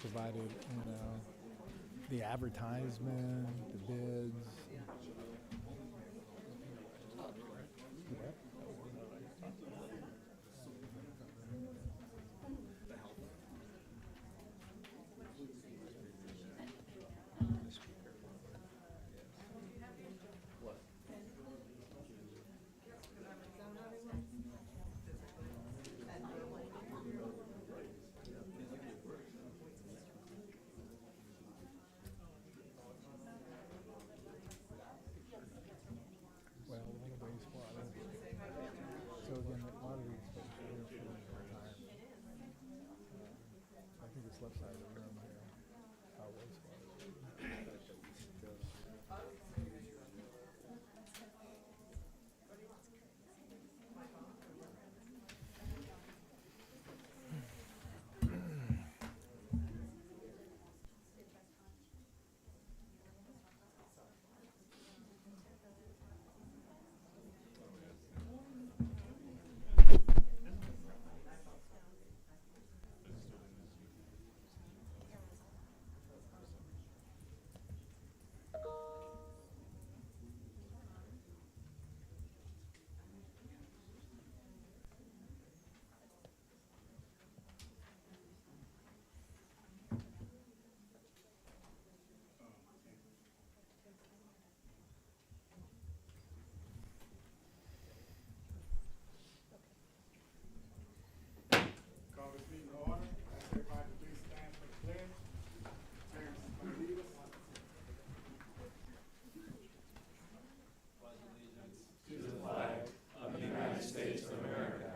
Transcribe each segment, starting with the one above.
provided, the advertisement, the bids. Well, a lot of wastewater. So again, a lot of these folks are here for retirement. I think it's left side of the room here. Wastewater. Call this meeting to order. Ask everybody to please stand for the pledge. Parents, please lead us. To the flag of the United States of America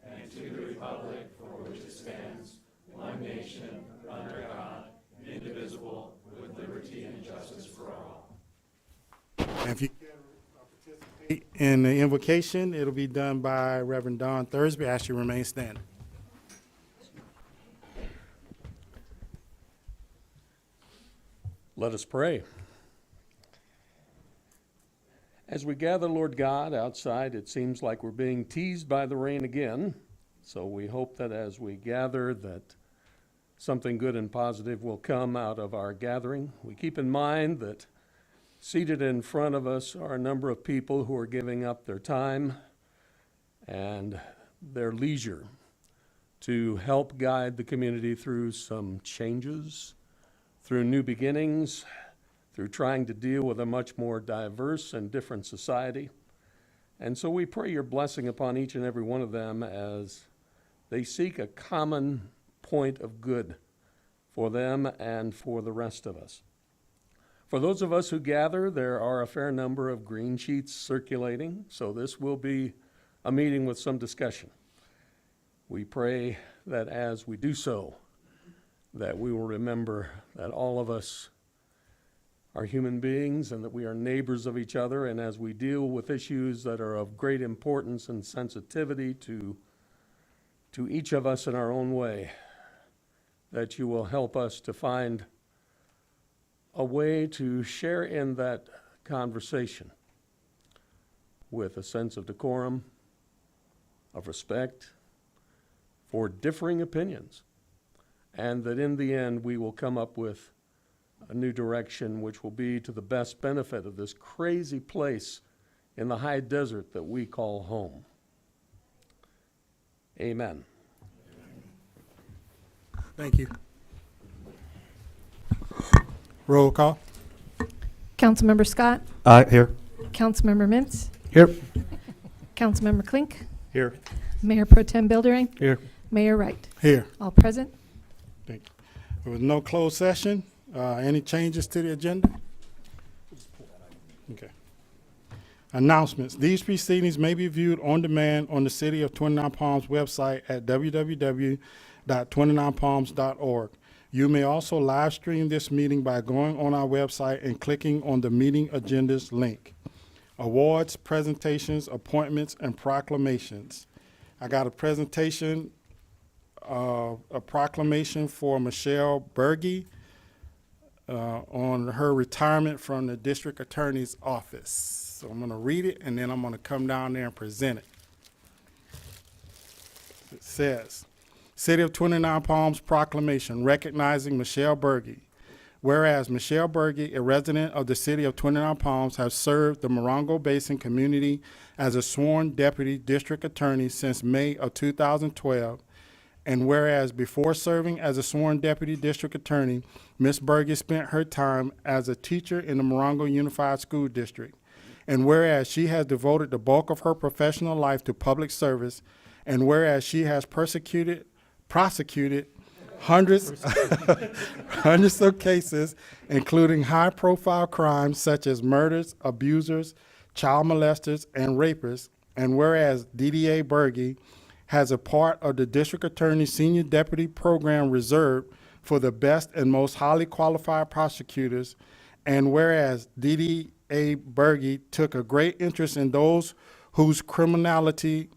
and to the republic for which it stands, one nation, under God, indivisible, with liberty and justice for all. And if you care to participate in the invocation, it'll be done by Reverend Don Thursby. I ask you to remain standing. Let us pray. As we gather, Lord God, outside, it seems like we're being teased by the rain again. So we hope that as we gather, that something good and positive will come out of our gathering. We keep in mind that seated in front of us are a number of people who are giving up their time and their leisure to help guide the community through some changes, through new beginnings, through trying to deal with a much more diverse and different society. And so we pray your blessing upon each and every one of them as they seek a common point of good for them and for the rest of us. For those of us who gather, there are a fair number of green sheets circulating, so this will be a meeting with some discussion. We pray that as we do so, that we will remember that all of us are human beings and that we are neighbors of each other, and as we deal with issues that are of great importance and sensitivity to each of us in our own way, that you will help us to find a way to share in that conversation with a sense of decorum, of respect for differing opinions, and that in the end we will come up with a new direction which will be to the best benefit of this crazy place in the high desert that we call home. Amen. Thank you. Roll call. Councilmember Scott, Here. Councilmember Mintz, Here. Councilmember Klink, Here. Mayor Pro Tem Bildering, Here. Mayor Wright. Here. All present. Thank you. There was no closed session. Any changes to the agenda? Okay. Announcements. These proceedings may be viewed on demand on the City of 29 Palms website at www.29palms.org. You may also live stream this meeting by going on our website and clicking on the meeting agendas link. Awards, presentations, appointments, and proclamations. I got a presentation, a proclamation for Michelle Bergey on her retirement from the district attorney's office. So I'm going to read it, and then I'm going to come down there and present it. It says, City of 29 Palms Proclamation recognizing Michelle Bergey. Whereas Michelle Bergey, a resident of the City of 29 Palms, has served the Morongo Basin community as a sworn deputy district attorney since May of 2012. And whereas before serving as a sworn deputy district attorney, Ms. Bergey spent her time as a teacher in the Morongo Unified School District. And whereas she has devoted the bulk of her professional life to public service, and whereas she has prosecuted hundreds of cases, including high-profile crimes such as murders, abusers, child molesters, and rapists, and whereas DDA Bergey has a part of the District Attorney's Senior Deputy Program reserved for the best and most highly qualified prosecutors, and whereas DDA Bergey took a great interest in those whose criminality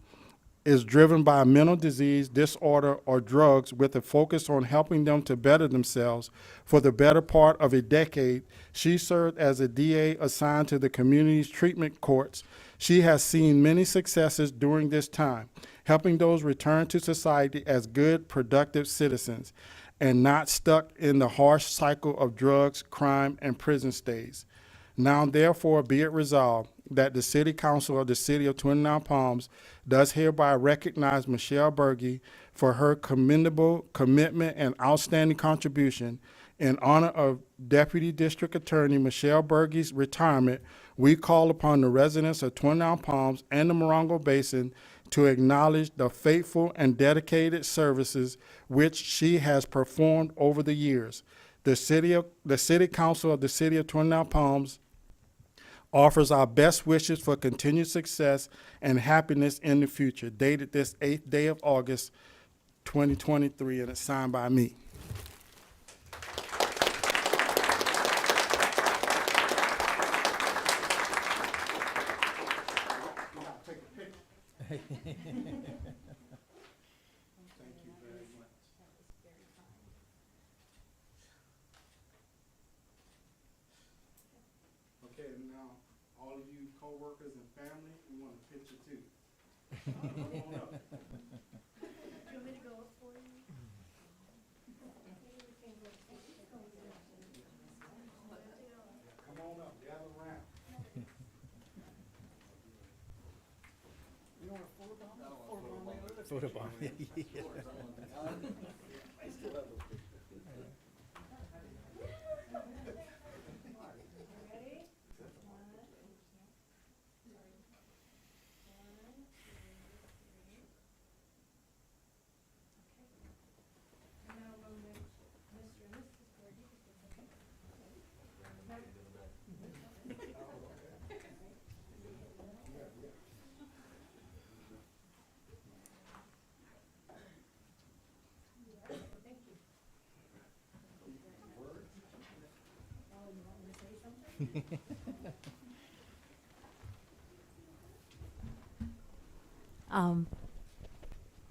is driven by a mental disease, disorder, or drugs with a focus on helping them to better themselves. For the better part of a decade, she served as a DA assigned to the community's treatment courts. She has seen many successes during this time, helping those return to society as good, productive citizens and not stuck in the harsh cycle of drugs, crime, and prison stays. Now, therefore, be it resolved that the City Council of the City of 29 Palms does hereby recognize Michelle Bergey for her commendable commitment and outstanding contribution. In honor of Deputy District Attorney Michelle Bergey's retirement, we call upon the residents of 29 Palms and the Morongo Basin to acknowledge the faithful and dedicated services which she has performed over the years. The City Council of the City of 29 Palms offers our best wishes for continued success and happiness in the future. Dated this 8th day of August, 2023, and it's signed by me. Okay, now, all of you co-workers and family, we want a picture too. Come on up. Do you want me to go up for you? Come on up, gather around. You want a photo bomb? Photo bomb.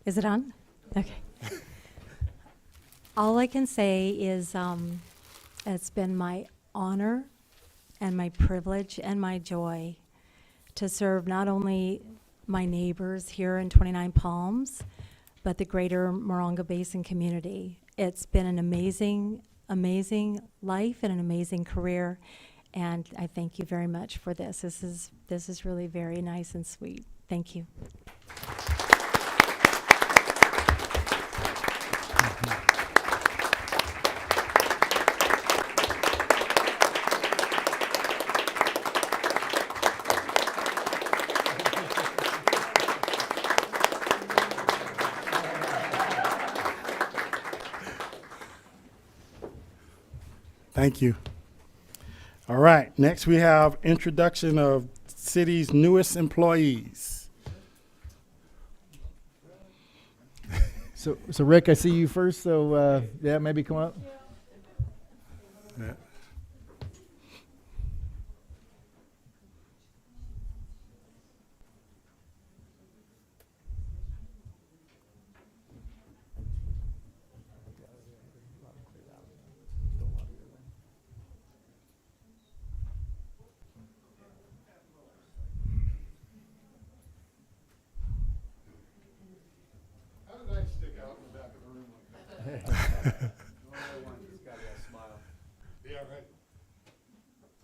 Is it on? Okay. All I can say is it's been my honor and my privilege and my joy to serve not only my neighbors here in 29 Palms, but the greater Morongo Basin community. It's been an amazing, amazing life and an amazing career, and I thank you very much for this. This is really very nice and sweet. Thank you. Thank you. All right, next we have introduction of city's newest employees. So Rick, I see you first, so yeah, maybe come up. Yeah. How did I stick out in the back of the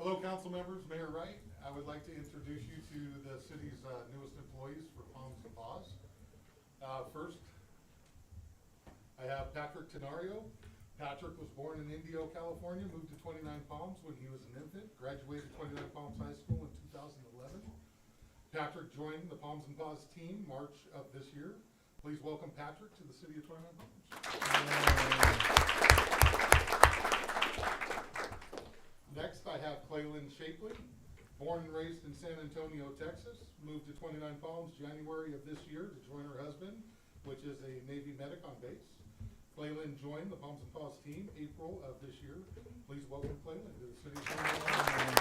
Hello, council members, Mayor Wright. I would like to introduce you to the city's newest employees for Palms and Paws. First, I have Patrick Tenario. Patrick was born in Indio, California, moved to 29 Palms when he was an infant, graduated 29 Palms High School in 2011. Patrick joined the Palms and Paws team March of this year. Please welcome Patrick to the city of 29 Palms. Next, I have Clayland Shapley, born and raised in San Antonio, Texas, moved to 29 Palms January of this year to join her husband, which is a Navy medic on base. Clayland joined the Palms and Paws team April of this year. Please welcome Clayland to the city of 29 Palms.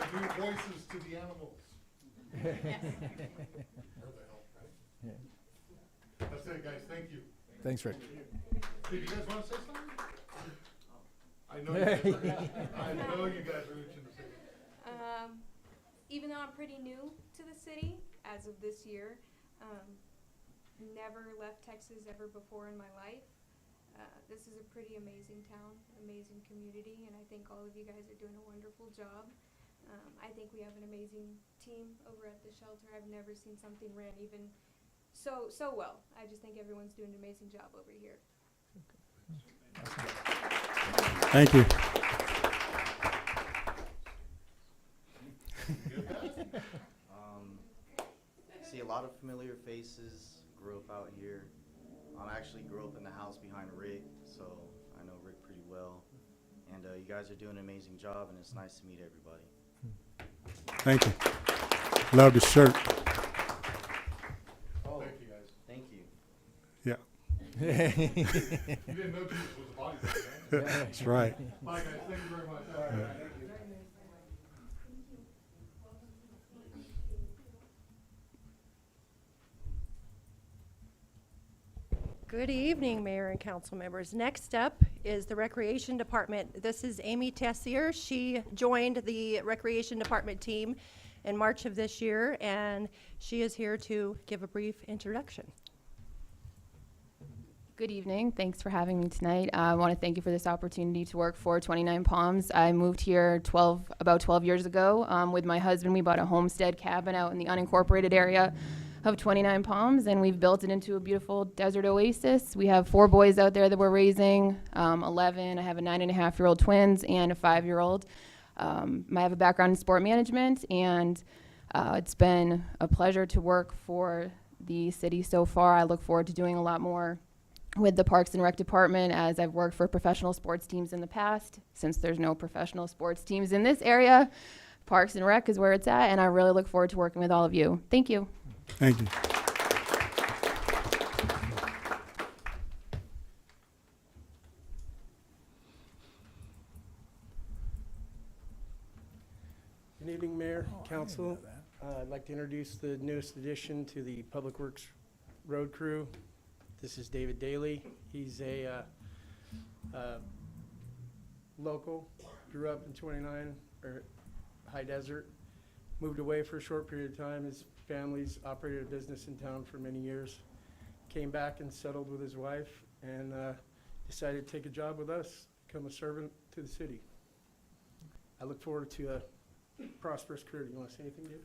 The new voices to the animals. Or the help, right? Yeah. That's it, guys. Thank you. Thanks, Rick. Did you guys want to say something? I know you guys are itching. I know you guys are itching to say it. Even though I'm pretty new to the city as of this year, never left Texas ever before in my life. This is a pretty amazing town, amazing community, and I think all of you guys are doing a wonderful job. I think we have an amazing team over at the shelter. I've never seen something ran even so well. I just think everyone's doing an amazing job over here. Thank you. See a lot of familiar faces. Grew up out here. I actually grew up in the house behind Rick, so I know Rick pretty well. And you guys are doing an amazing job, and it's nice to meet everybody. Thank you. Love the shirt. Oh, Thank you, guys. thank you. Yeah, you didn't know Jesus was a body, right? That's right. Bye, guys. Thank you very much. All right. Good evening, Mayor and council members. Next up is the Recreation Department. This is Amy Tessier. She joined the Recreation Department team in March of this year, and she is here to give a brief introduction. Good evening. Thanks for having me tonight. I want to thank you for this opportunity to work for 29 Palms. I moved here about 12 years ago. With my husband, we bought a homestead cabin out in the unincorporated area of 29 Palms, and we've built it into a beautiful desert oasis. We have 4 boys out there that we're raising, 11. I have a 9.5-year-old twins and a 5-year-old. I have a background in sport management, and it's been a pleasure to work for the city so far. I look forward to doing a lot more with the Parks and Rec Department, as I've worked for professional sports teams in the past. Since there's no professional sports teams in this area, Parks and Rec is where it's at, and I really look forward to working with all of you. Thank you. Thank you. Good evening, Mayor, Council. I'd like to introduce the newest addition to the Public Works Road Crew. This is David Daly. He's a local, grew up in 29, or High Desert, moved away for a short period of time. His family's operated a business in town for many years. Came back and settled with his wife, and decided to take a job with us, become a servant to the city. I look forward to a prosperous career. Do you want to say anything, David?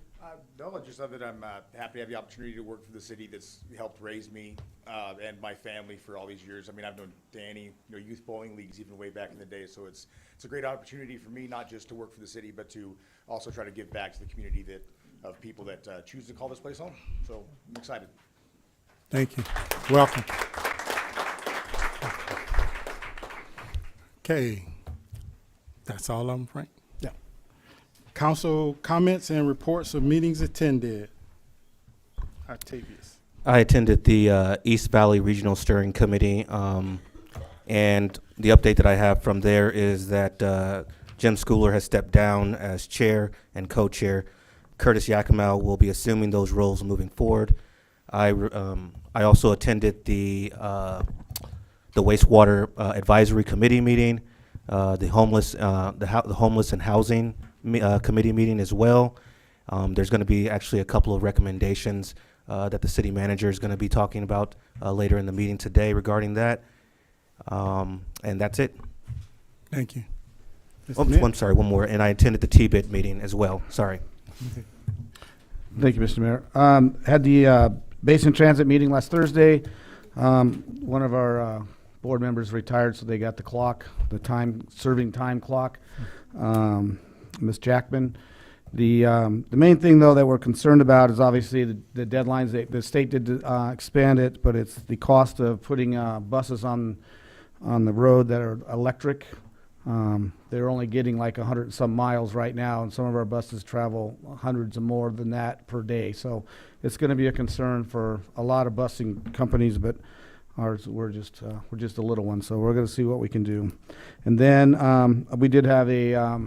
No, just other than I'm happy to have the opportunity to work for the city that's helped raise me and my family for all these years. I mean, I've known Danny, youth bowling leagues even way back in the day. So it's a great opportunity for me, not just to work for the city, but to also try to give back to the community of people that choose to call this place home. So I'm excited. Thank you. Welcome. Okay. That's all of them, Frank? Yeah. Council comments and reports of meetings attended. Octavius. I attended the East Valley Regional Steering Committee, and the update that I have from there is that Jim Schooler has stepped down as chair and co-chair. Curtis Yakimel will be assuming those roles moving forward. I also attended the wastewater advisory committee meeting, the homeless and housing committee meeting as well. There's going to be actually a couple of recommendations that the city manager is going to be talking about later in the meeting today regarding that. And that's it. Thank you. Oh, Mintz? I'm sorry, one more. And I attended the T-bit meeting as well. Sorry. Thank you, Mr. Mayor. Had the Basin Transit meeting last Thursday. One of our board members retired, so they got the clock, the serving time clock. Ms. Jackman. The main thing, though, that we're concerned about is obviously the deadlines. The state did expand it, but it's the cost of putting buses on the road that are electric. They're only getting like 100 and some miles right now, and some of our buses travel hundreds of more than that per day. So it's going to be a concern for a lot of busing companies, but ours, we're just a little one. So we're going to see what we can do. And then we did have a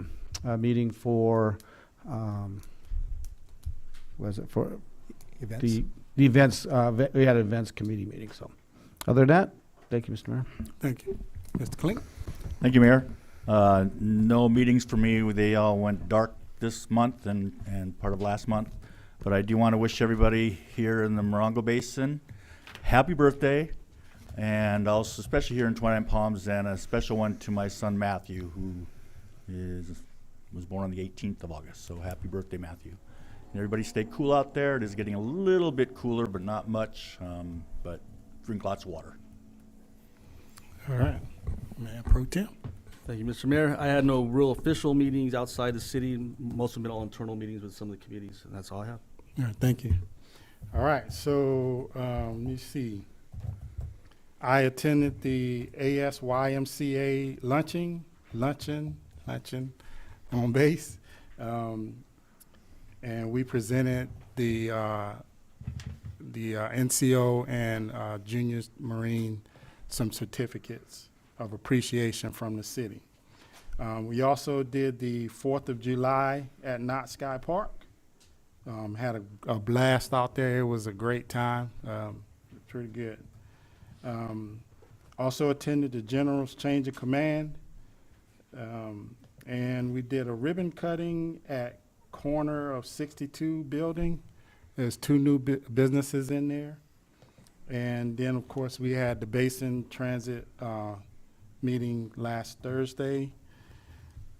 meeting for was it for Events. the events? We had an events committee meeting. So other than that, thank you, Mr. Mayor. Thank you. Mr. Klink? Thank you, Mayor. No meetings for me. They all went dark this month and part of last month. But I do want to wish everybody here in the Morongo Basin happy birthday. And also, especially here in 29 Palms, and a special one to my son Matthew, who was born on the 18th of August. So happy birthday, Matthew. And everybody stay cool out there. It is getting a little bit cooler, but not much. But drink lots of water. All right. Mayor Pro Tem? Thank you, Mr. Mayor. I had no real official meetings outside the city. Most of them been all internal meetings with some of the committees, and that's all I have. All right, thank you. All right, so let me see. I attended the ASYMCA luncheon on base, and we presented the NCO and Junior Marine some certificates of appreciation from the city. We also did the 4th of July at Knott Sky Park. Had a blast out there. It was a great time. Pretty good. Also attended the General's Change of Command. And we did a ribbon cutting at corner of 62 building. There's 2 new businesses in there. And then, of course, we had the Basin Transit meeting last Thursday.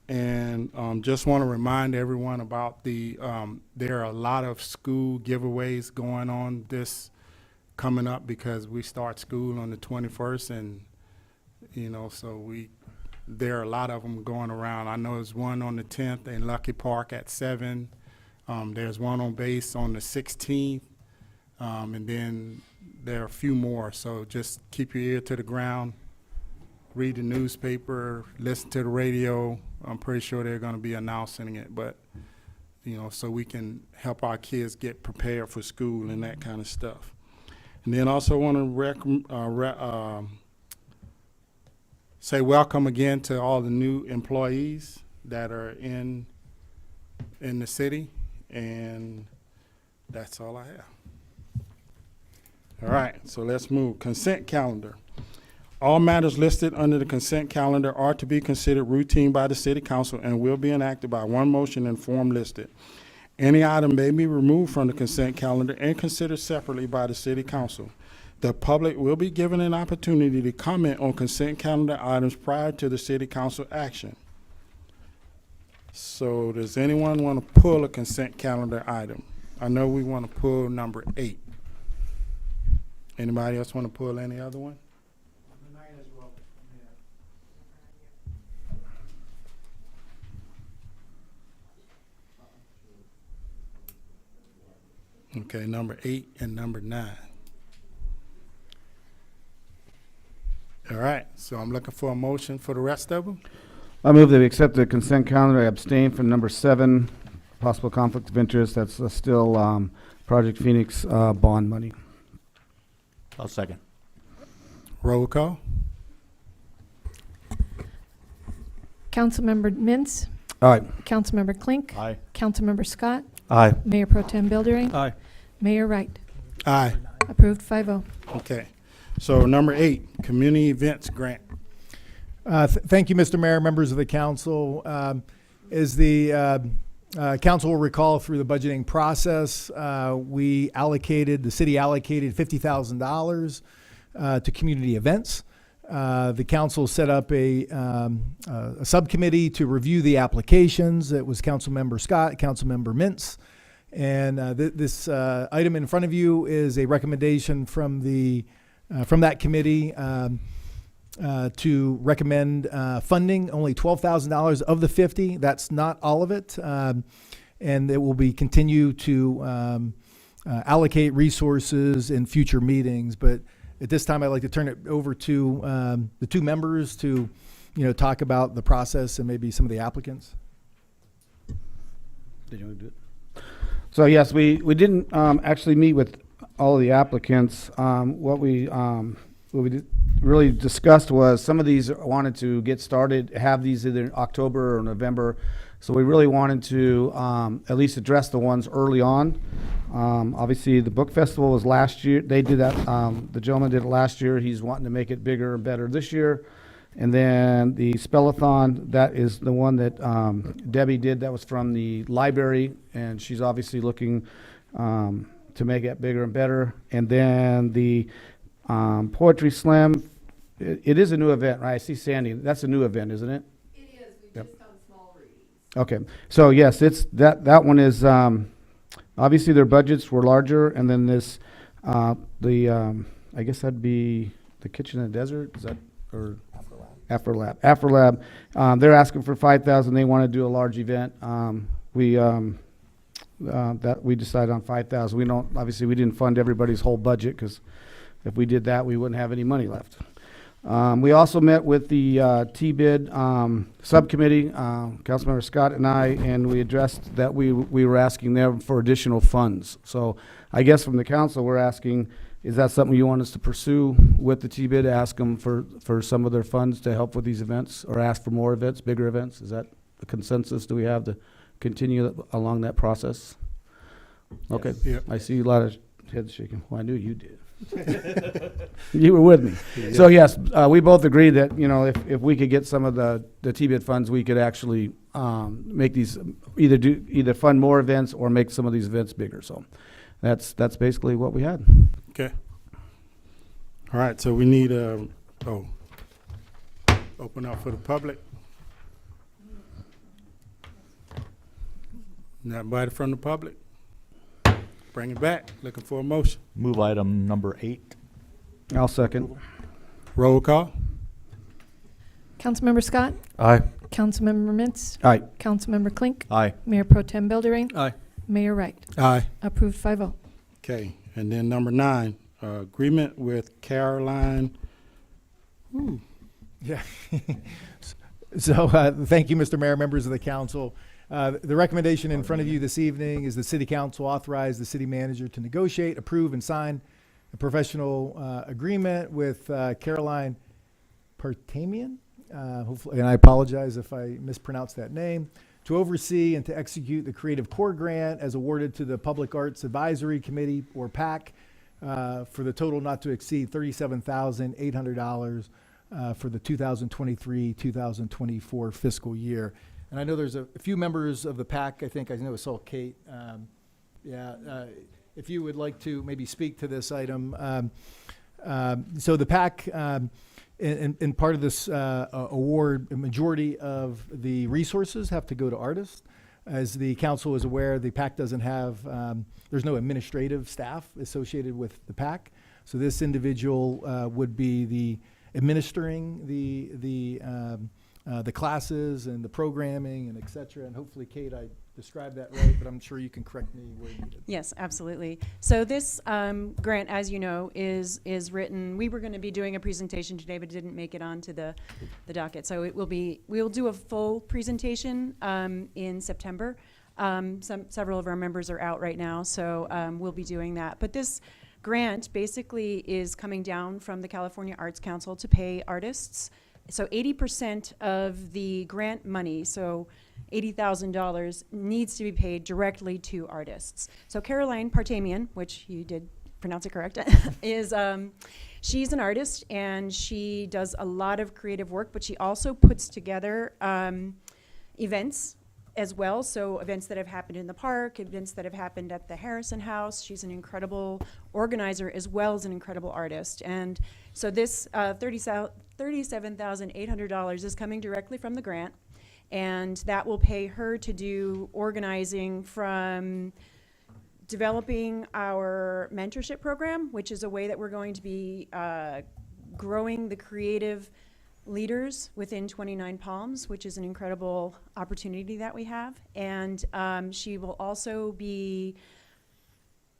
And just want to remind everyone about there are a lot of school giveaways going on coming up because we start school on the 21st, and so there are a lot of them going around. I know there's one on the 10th in Lucky Park at 7. There's one on base on the 16th, and then there are a few more. So just keep your ear to the ground, read the newspaper, listen to the radio. I'm pretty sure they're going to be announcing it, but so we can help our kids get prepared for school and that kind of stuff. And then also want to say welcome again to all the new employees that are in the city, and that's all I have. All right, so let's move. Consent calendar. All matters listed under the consent calendar are to be considered routine by the City Council and will be enacted by one motion in form listed. Any item may be removed from the consent calendar and considered separately by the City Council. The public will be given an opportunity to comment on consent calendar items prior to the City Council action. So does anyone want to pull a consent calendar item? I know we want to pull number 8. Anybody else want to pull any other one? Okay, number 8 and number 9. All right, so I'm looking for a motion for the rest of them. I move that we accept the consent calendar. I abstain from number 7, possible conflict of interest. That's still Project Phoenix bond money. I'll second. Roll call. Councilmember Mintz, Aye. Councilmember Klink, Aye. Councilmember Scott, Aye. Mayor Pro Tem Bildering, Aye. Mayor Wright. Aye. Approved 5-0. Okay. So number 8, community events grant. Thank you, Mr. Mayor, members of the council. As the council will recall, through the budgeting process, the city allocated $50,000 to community events. The council set up a subcommittee to review the applications. It was Councilmember Scott, Councilmember Mintz, and this item in front of you is a recommendation from that committee to recommend funding only $12,000 of the 50. That's not all of it, and it will be continue to allocate resources in future meetings. But at this time, I'd like to turn it over to the two members to, talk about the process and maybe some of the applicants. Did you want to do it? So yes, we didn't actually meet with all of the applicants. What we really discussed was some of these wanted to get started, have these either in October or November. So we really wanted to at least address the ones early on. Obviously, the book festival was last year. They did that. The gentleman did it last year. He's wanting to make it bigger and better this year. And then the Spellathon, that is the one that Debbie did. That was from the library, and she's obviously looking to make it bigger and better. And then the Poetry Slam, it is a new event, right? I see Sandy. That's a new event, isn't it? It is. We've Yep. just done small readings. Okay, so yes, it's that one is obviously their budgets were larger, and then this I guess that'd be the Kitchen in the Desert. Is that or Afrolab? They're asking for 5,000. They want to do a large event. We decided on 5,000. We didn't fund everybody's whole budget, because if we did that, we wouldn't have any money left. We also met with the T-bid subcommittee, Councilmember Scott and I, and we addressed that we were asking them for additional funds. So I guess from the council, we're asking, is that something you want us to pursue with the T-bid, ask them for some of their funds to help with these events, or ask for more events, bigger events? Is that the consensus? Do we have to continue along that process? Okay. Yep. I see a lot of heads shaking. Well, I knew you did. You were with me. Yeah. So yes, we both agreed that, if we could get some of the T-bid funds, we could actually make these either fund more events or make some of these events bigger. So that's basically what we had. Okay. All right, so we need open up for the public. Nobody from the public? Bring it back. Looking for a motion. Move item number 8. I'll second. Roll call. Councilmember Scott? Aye. Councilmember Mintz? Aye. Councilmember Klink? Aye. Mayor Pro Tem Buildering? Aye. Mayor Wright? Aye. Approved 5-0. Okay, and then number 9, agreement with Caroline. Yeah. So thank you, Mr. Mayor, members of the council. The recommendation in front of you this evening is the city council authorize the city manager to negotiate, approve, and sign a professional agreement with Caroline Partamian. Hopefully, and I apologize if I mispronounced that name, to oversee and to execute the Creative Core Grant as awarded to the Public Arts Advisory Committee, or PAC, for the total not to exceed $37,800 for the 2023-2024 fiscal year. And I know there's a few members of the PAC. I know I saw Kate. If you would like to maybe speak to this item. So the PAC, in part of this award, a majority of the resources have to go to artists. As the council is aware, the PAC doesn't have, there's no administrative staff associated with the PAC. So this individual would be the administering the classes and the programming and et cetera. And hopefully, Kate, I described that right, but I'm sure you can correct me where needed. Yes, absolutely. So this grant, as you know, is written. We were going to be doing a presentation today, but didn't make it onto the docket. So we'll do a full presentation in September. Several of our members are out right now, so we'll be doing that. But this grant basically is coming down from the California Arts Council to pay artists. So 80% of the grant money, so $80,000, needs to be paid directly to artists. So Caroline Partamian, which you did pronounce it correct, is she's an artist, and she does a lot of creative work, but she also puts together events as well. So events that have happened in the park, events that have happened at the Harrison House. She's an incredible organizer as well as an incredible artist. And so this $37,800 is coming directly from the grant, and that will pay her to do organizing from developing our mentorship program, which is a way that we're going to be growing the creative leaders within 29 Palms, which is an incredible opportunity that we have. And she will also be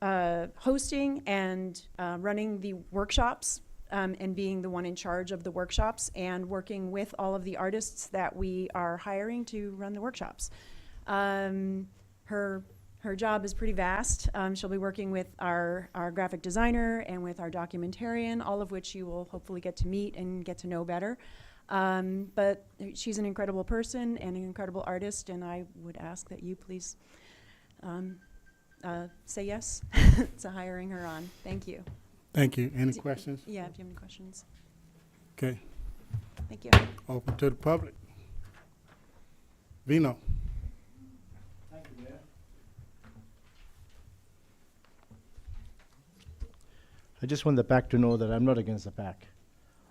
hosting and running the workshops and being the one in charge of the workshops and working with all of the artists that we are hiring to run the workshops. Her job is pretty vast. She'll be working with our graphic designer and with our documentarian, all of which you will hopefully get to meet and get to know better. But she's an incredible person and an incredible artist, and I would ask that you please say yes to hiring her on. Thank you. Thank you. Any questions? Yeah, if you have any questions. Okay. Thank you. Open to the public. Vino. I just want the PAC to know that I'm not against the PAC.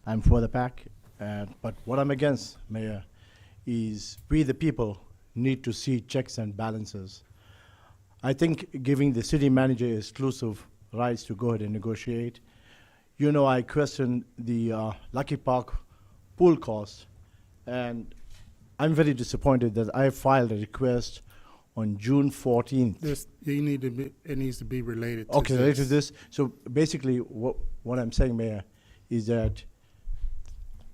I'm for the PAC, but what I'm against, Mayor, is we the people need to see checks and balances. I think giving the city manager exclusive rights to go ahead and negotiate. You know, I question the Lucky Park pool cost, and I'm very disappointed that I filed a request on June 14th. It needs to be related to Okay, related to this. So basically, what I'm saying, Mayor, is that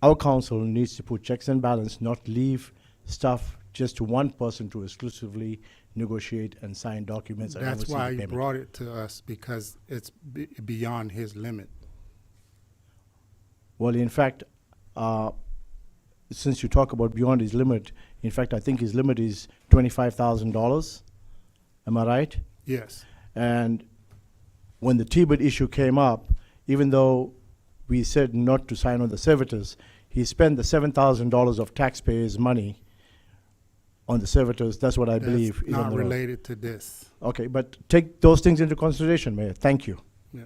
our council needs to put checks and balance, not leave stuff just to one person to exclusively negotiate and sign documents. and That's oversee why the he payment. brought it to us, because it's beyond his limit. Well, in fact, since you talk about beyond his limit, in fact, I think his limit is $25,000. Am I right? Yes. And when the T-bid issue came up, even though we said not to sign on the servitors, he spent the $7,000 of taxpayers' money on the servitors. That's what I believe. That's is on not the road. related to this. Okay, but take those things into consideration, Mayor. Thank you. Yeah.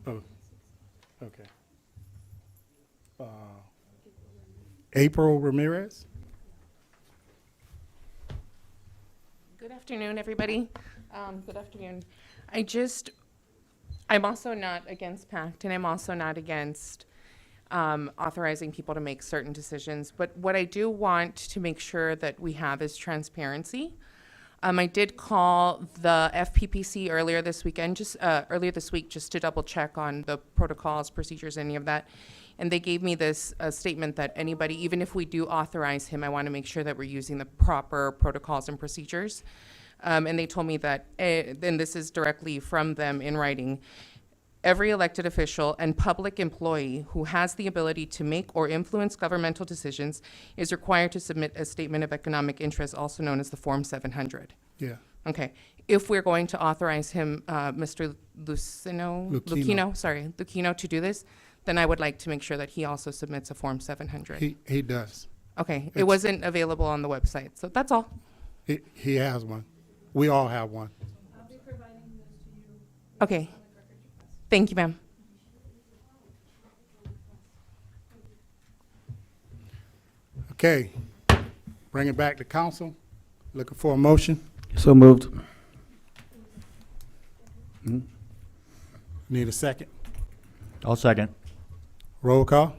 Oh, okay. April Ramirez? Good afternoon, everybody. Good afternoon. I'm also not against PACT, and I'm also not against authorizing people to make certain decisions. But what I do want to make sure that we have is transparency. I did call the FPPC earlier this week, just to double check on the protocols, procedures, any of that. And they gave me this statement that anybody, even if we do authorize him, I want to make sure that we're using the proper protocols and procedures. And they told me that, and this is directly from them in writing, every elected official and public employee who has the ability to make or influence governmental decisions is required to submit a statement of economic interest, also known as the Form 700. Yeah. Okay. If we're going to authorize him, Mr. Lucchino, to do this, then I would like to make sure that he also submits a Form 700. He does. Okay. It wasn't available on the website, so that's all. He has one. We all have one. I'll be providing those to you. Okay. Thank you, ma'am. Okay. Bring it back to council. Looking for a motion. So moved. Need a second. I'll second. Roll call.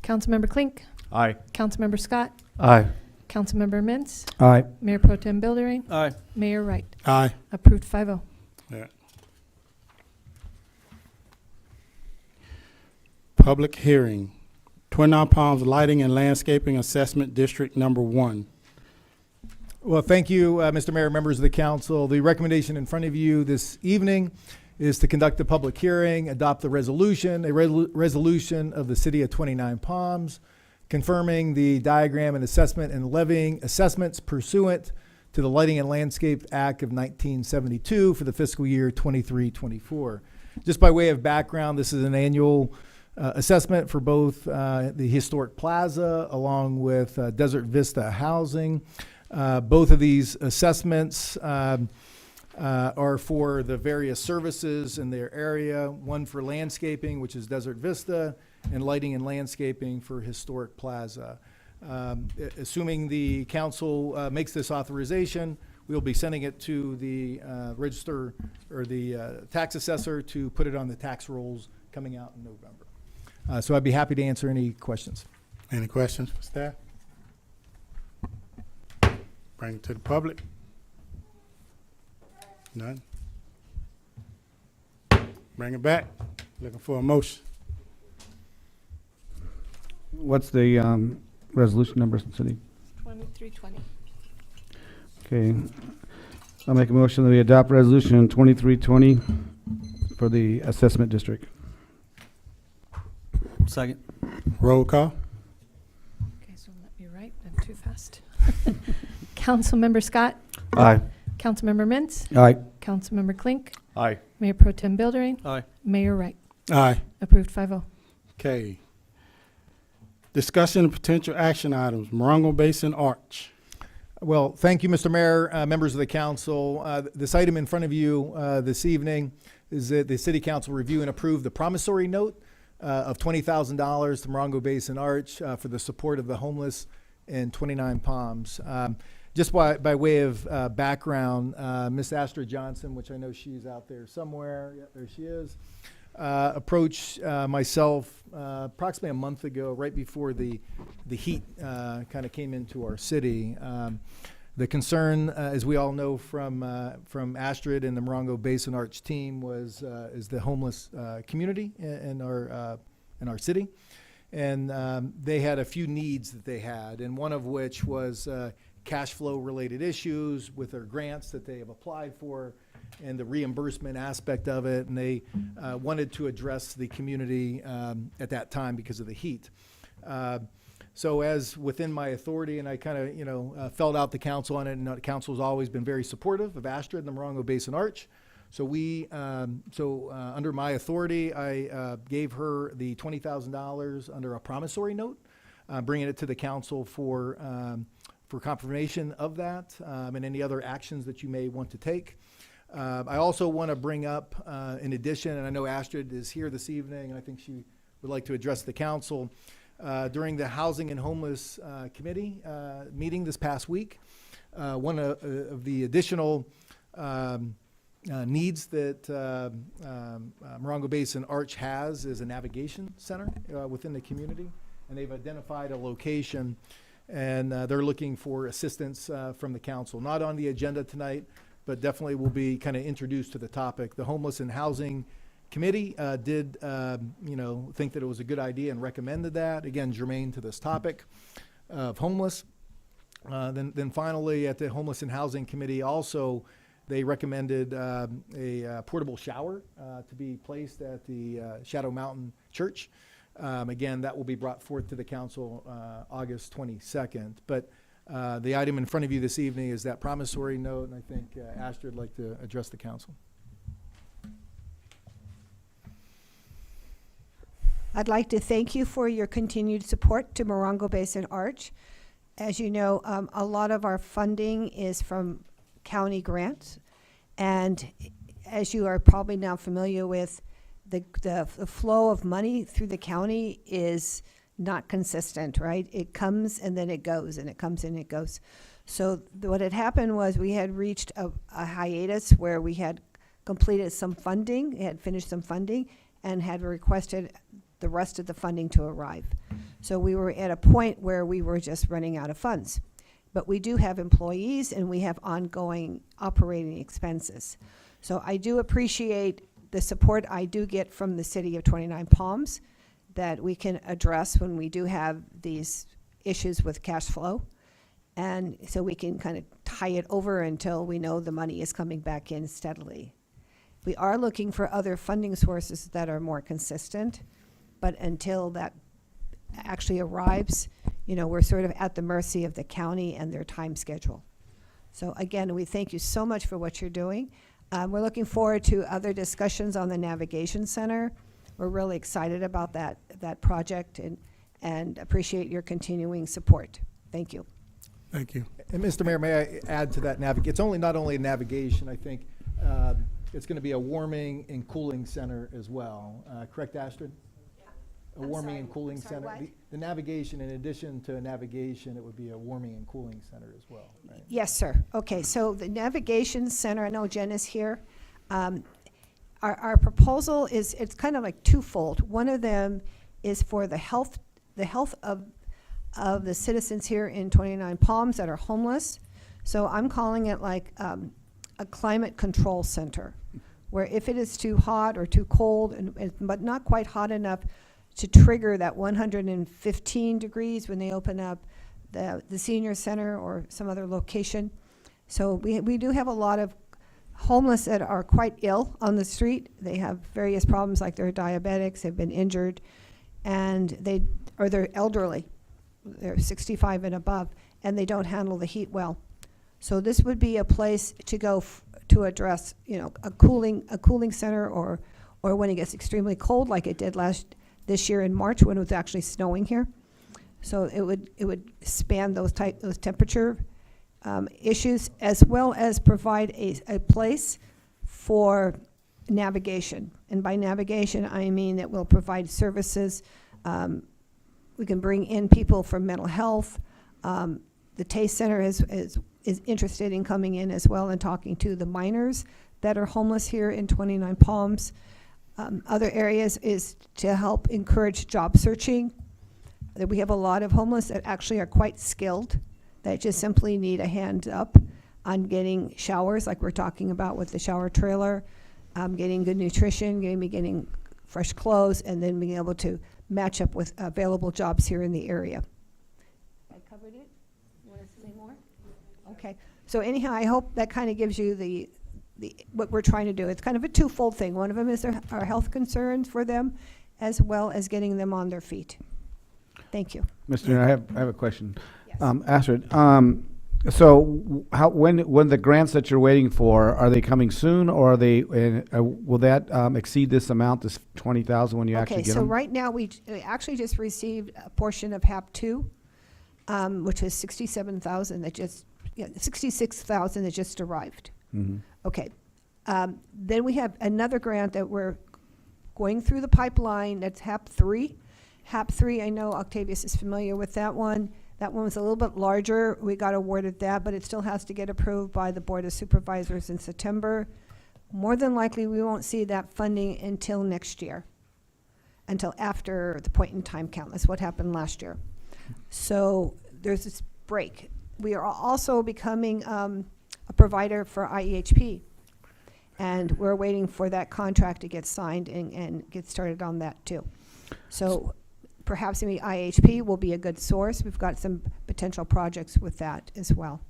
Councilmember Klink. Aye. Councilmember Scott. Aye. Councilmember Mintz. Aye. Mayor Pro Tem Bildering. Aye. Mayor Wright. Aye. Approved 5-0. Yeah. Public hearing. Twentynine Palms Lighting and Landscaping Assessment District Number 1. Well, thank you, Mr. Mayor, members of the council. The recommendation in front of you this evening is to conduct a public hearing, adopt the resolution, a resolution of the city of 29 Palms, confirming the diagram and assessment and levying assessments pursuant to the Lighting and Landscape Act of 1972 for the fiscal year 23-24. Just by way of background, this is an annual assessment for both the historic plaza along with Desert Vista Housing. Both of these assessments are for the various services in their area, one for landscaping, which is Desert Vista, and lighting and landscaping for Historic Plaza. Assuming the council makes this authorization, we'll be sending it to the register or the tax assessor to put it on the tax rolls coming out in November. So I'd be happy to answer any questions. Any questions for staff? Bring it to the public. None? Bring it back. Looking for a motion. What's the resolution number, Cindy? 2320. Okay. I'll make a motion that we adopt resolution 2320 for the assessment district. Second. Roll call. Okay, so let me write. I'm too fast. Councilmember Scott. Aye. Councilmember Mintz. Aye. Councilmember Klink. Aye. Mayor Pro Tem Buildering. Aye. Mayor Wright. Aye. Approved 5-0. Okay. Discussion of potential action items, Morongo Basin Arch. Well, thank you, Mr. Mayor, members of the council. This item in front of you this evening is that the City Council review and approve the promissory note of $20,000 to Morongo Basin Arch for the support of the homeless in 29 Palms. Just by way of background, Miss Astrid Johnson, which I know she's out there somewhere, yeah, there she is, approached myself approximately a month ago, right before the heat kind of came into our city. The concern, as we all know from Astrid and the Morongo Basin Arch team, is the homeless community in our city, and they had a few needs that they had, and one of which was cash flow related issues with their grants that they have applied for, and the reimbursement aspect of it, and they wanted to address the community at that time because of the heat. So as within my authority, and I kind of, felt out the council on it, and the council has always been very supportive of Astrid and the Morongo Basin Arch. So under my authority, I gave her the $20,000 under a promissory note, bringing it to the council for confirmation of that and any other actions that you may want to take. I also want to bring up, in addition, and I know Astrid is here this evening, and I think she would like to address the council. During the Housing and Homeless Committee meeting this past week, one of the additional needs that Morongo Basin Arch has is a navigation center within the community, and they've identified a location, and they're looking for assistance from the council. Not on the agenda tonight, but definitely will be kind of introduced to the topic. The Homeless and Housing Committee did, think that it was a good idea and recommended that, again, germane to this topic of homeless. Then finally, at the Homeless and Housing Committee also, they recommended a portable shower to be placed at the Shadow Mountain Church. Again, that will be brought forth to the council August 22nd. But the item in front of you this evening is that promissory note, and I think Astrid would like to address the council. I'd like to thank you for your continued support to Morongo Basin Arch. As you know, a lot of our funding is from county grants, and as you are probably now familiar with, the flow of money through the county is not consistent, right? It comes and then it goes, and it comes and it goes. So what had happened was we had reached a hiatus where we had completed some funding, had finished some funding, and had requested the rest of the funding to arrive. So we were at a point where we were just running out of funds. But we do have employees and we have ongoing operating expenses. So I do appreciate the support I do get from the city of 29 Palms that we can address when we do have these issues with cash flow. And so we can kind of tie it over until we know the money is coming back in steadily. We are looking for other funding sources that are more consistent, but until that actually arrives, we're sort of at the mercy of the county and their time schedule. So again, we thank you so much for what you're doing. We're looking forward to other discussions on the Navigation Center. We're really excited about that project and appreciate your continuing support. Thank you. Thank you. And Mr. Mayor, may I add to that it's not only navigation, I think, It's going to be a warming and cooling center as well. Correct, Astrid? A I'm warming sorry, and cooling I'm sorry, center. what? The navigation, in addition to navigation, it would be a warming and cooling center as well, right? Yes, sir. Okay, so the Navigation Center, I know Jen is here. Our proposal is, it's kind of like twofold. One of them is for the health of the citizens here in 29 Palms that are homeless. So I'm calling it like a climate control center, where if it is too hot or too cold, but not quite hot enough to trigger that 115 degrees when they open up the senior center or some other location. So we do have a lot of homeless that are quite ill on the street. They have various problems, like they're diabetics, they've been injured, and they're elderly. They're 65 and above, and they don't handle the heat well. So this would be a place to go to address, a cooling center, or when it gets extremely cold, like it did this year in March when it was actually snowing here. So it would span those temperature issues, as well as provide a place for navigation. And by navigation, I mean that we'll provide services. We can bring in people for mental health. The Taste Center is interested in coming in as well and talking to the minors that are homeless here in 29 Palms. Other areas is to help encourage job searching. That we have a lot of homeless that actually are quite skilled, that just simply need a hand up on getting showers, like we're talking about with the shower trailer, getting good nutrition, getting fresh clothes, and then being able to match up with available jobs here in the area. I covered it? You want to say more? Okay. So anyhow, I hope that kind of gives you the what we're trying to do. It's kind of a twofold thing. One of them is our health concerns for them, as well as getting them on their feet. Thank you. Mr. Mayor, I have a question. Yes. Astrid, so when the grants that you're waiting for, are they coming soon, or are they, will that exceed this amount, this 20,000, when you actually get them? Okay, so right now we actually just received a portion of HAP 2, which is 67,000 66,000 that just arrived. Mm-hmm. Okay. Then we have another grant that we're going through the pipeline. That's HAP 3. HAP 3, I know Octavius is familiar with that one. That one was a little bit larger. We got awarded that, but it still has to get approved by the Board of Supervisors in September. More than likely, we won't see that funding until next year, until after the point in time count. That's what happened last year. So there's this break. We are also becoming a provider for IEHP, and we're waiting for that contract to get signed and get started on that too. So perhaps maybe IHP will be a good source. We've got some potential projects with that as well.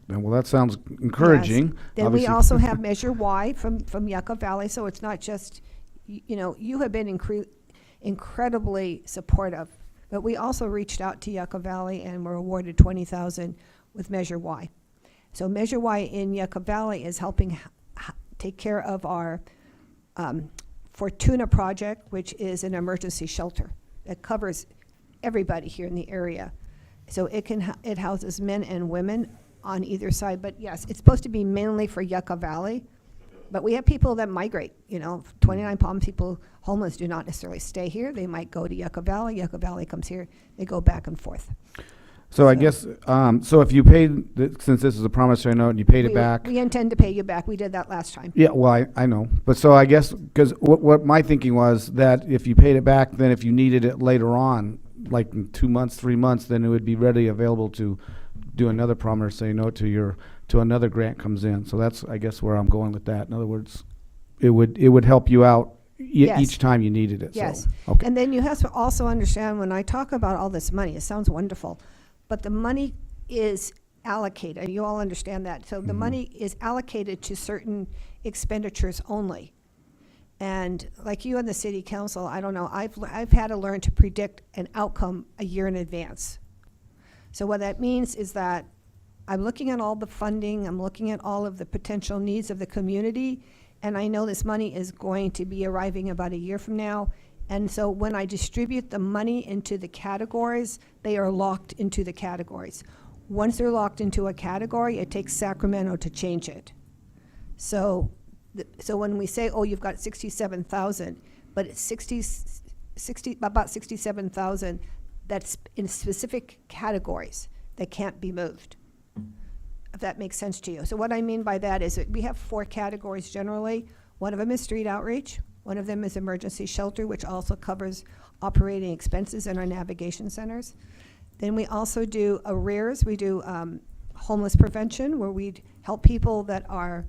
Well, that sounds encouraging. Yes. Then we Obviously. also have Measure Y from Yucca Valley, so it's not just, you have been incredibly supportive, but we also reached out to Yucca Valley and were awarded $20,000 with Measure Y. So Measure Y in Yucca Valley is helping take care of our Fortuna project, which is an emergency shelter that covers everybody here in the area. So it houses men and women on either side, but yes, it's supposed to be mainly for Yucca Valley, but we have people that migrate, 29 Palms people, homeless, do not necessarily stay here. They might go to Yucca Valley comes here, they go back and forth. So I guess, so if you paid, since this is a promissory note and you paid it back. We intend to pay you back. We did that last time. Yeah, well, I know. But so I guess, because what my thinking was that if you paid it back, then if you needed it later on, like in 2 months, 3 months, then it would be readily available to do another promissory note to another grant comes in. So that's, I guess, where I'm going with that. In other words, it would help you out Yes. each time you needed it. Yes. So, okay. And then you have to also understand, when I talk about all this money, it sounds wonderful, but the money is allocated. You all understand that. So the money is allocated to certain expenditures only. And like you and the city council, I don't know, I've had to learn to predict an outcome a year in advance. So what that means is that I'm looking at all the funding, I'm looking at all of the potential needs of the community, and I know this money is going to be arriving about a year from now. And so when I distribute the money into the categories, they are locked into the categories. Once they're locked into a category, it takes Sacramento to change it. So So when we say, oh, you've got 67,000, but it's about 67,000 that's in specific categories that can't be moved, if that makes sense to you. So what I mean by that is that we have 4 categories generally. One of them is street outreach. One of them is emergency shelter, which also covers operating expenses in our navigation centers. Then we also do arrears. We do homeless prevention, where we help people that are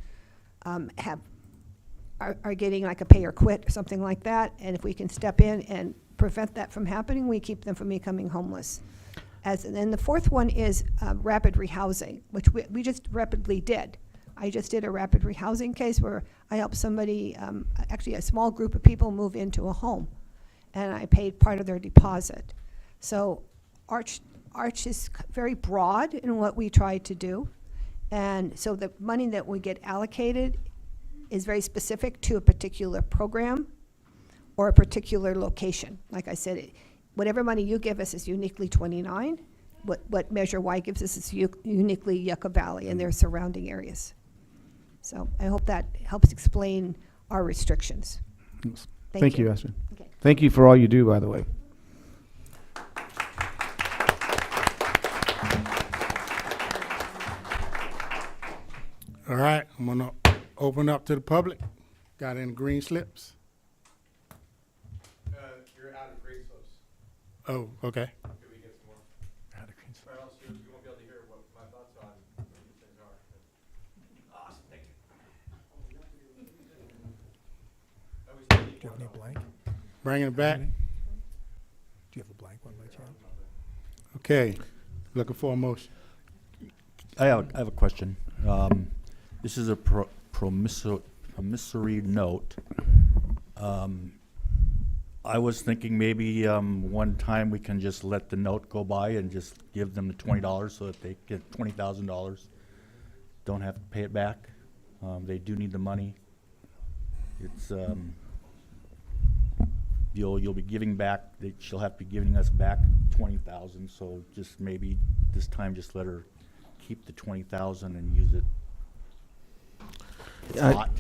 getting like a pay or quit or something like that. And if we can step in and prevent that from happening, we keep them from becoming homeless. And then the 4th one is rapid rehousing, which we just rapidly did. I just did a rapid rehousing case where I helped somebody, actually a small group of people, move into a home, and I paid part of their deposit. So Arch is very broad in what we try to do, and so the money that we get allocated is very specific to a particular program or a particular location. Like I said, whatever money you give us is uniquely 29. What Measure Y gives us is uniquely Yucca Valley and their surrounding areas. So I hope that helps explain our restrictions. Thank you, Esther. Okay. Thank you for all you do, by the way. All right, I'm gonna open up to the public. Got any green slips? You're out of grade slips. Oh, okay. Can we get some more? Out of green slips. Or else you won't be able to hear what my thoughts on what these things are. Awesome, thank you. Do you have any blank? Bringing it back. Do you have a blank one by chance? Okay, looking for a motion. I have a question. This is a promissory note. I was thinking maybe one time we can just let the note go by and just give them the $20 so that they get $20,000. Don't have to pay it back. They do need the money. It's you'll be giving back. She'll have to be giving us back $20,000. So just maybe this time, just let her keep the $20,000 and use it. It's hot.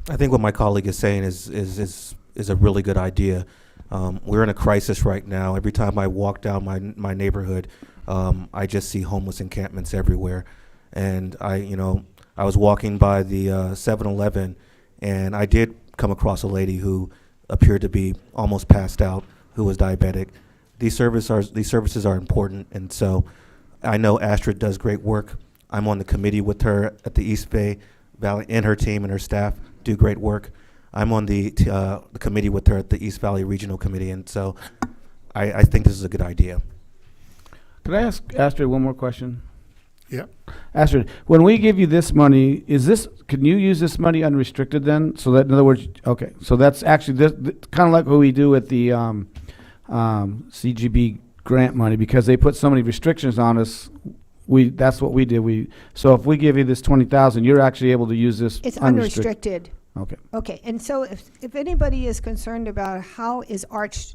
I think what my colleague is saying is a really good idea. We're in a crisis right now. Every time I walk down my neighborhood, I just see homeless encampments everywhere. And I was walking by the 7-Eleven, and I did come across a lady who appeared to be almost passed out, who was diabetic. These services are important, and so I know Astrid does great work. I'm on the committee with her at the East Bay Valley, and her team and her staff do great work. I'm on the committee with her at the East Valley Regional Committee, and so I think this is a good idea. Could I ask Astrid one more question? Yeah. Astrid, when we give you this money, can you use this money unrestricted then? So that, in other words, okay, so that's actually kind of like what we do with the CGB grant money, because they put so many restrictions on us. That's what we did. So if we give you this 20,000, you're actually able to use this. It's unrestricted. Okay. Okay, and so if anybody is concerned about how is Arch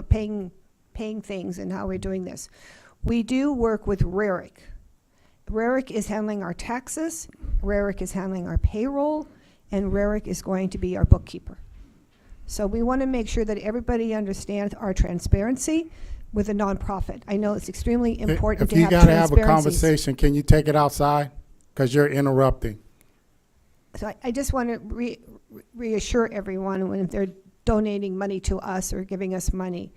paying things and how we're doing this, we do work with RERIC. RERIC is handling our taxes, RERIC is handling our payroll, and RERIC is going to be our bookkeeper. So we want to make sure that everybody understands our transparency with a nonprofit. I know it's extremely important to have transparency. If you got to have a conversation, can you take it outside? Because you're interrupting. So I just want to reassure everyone when they're donating money to us or giving us money,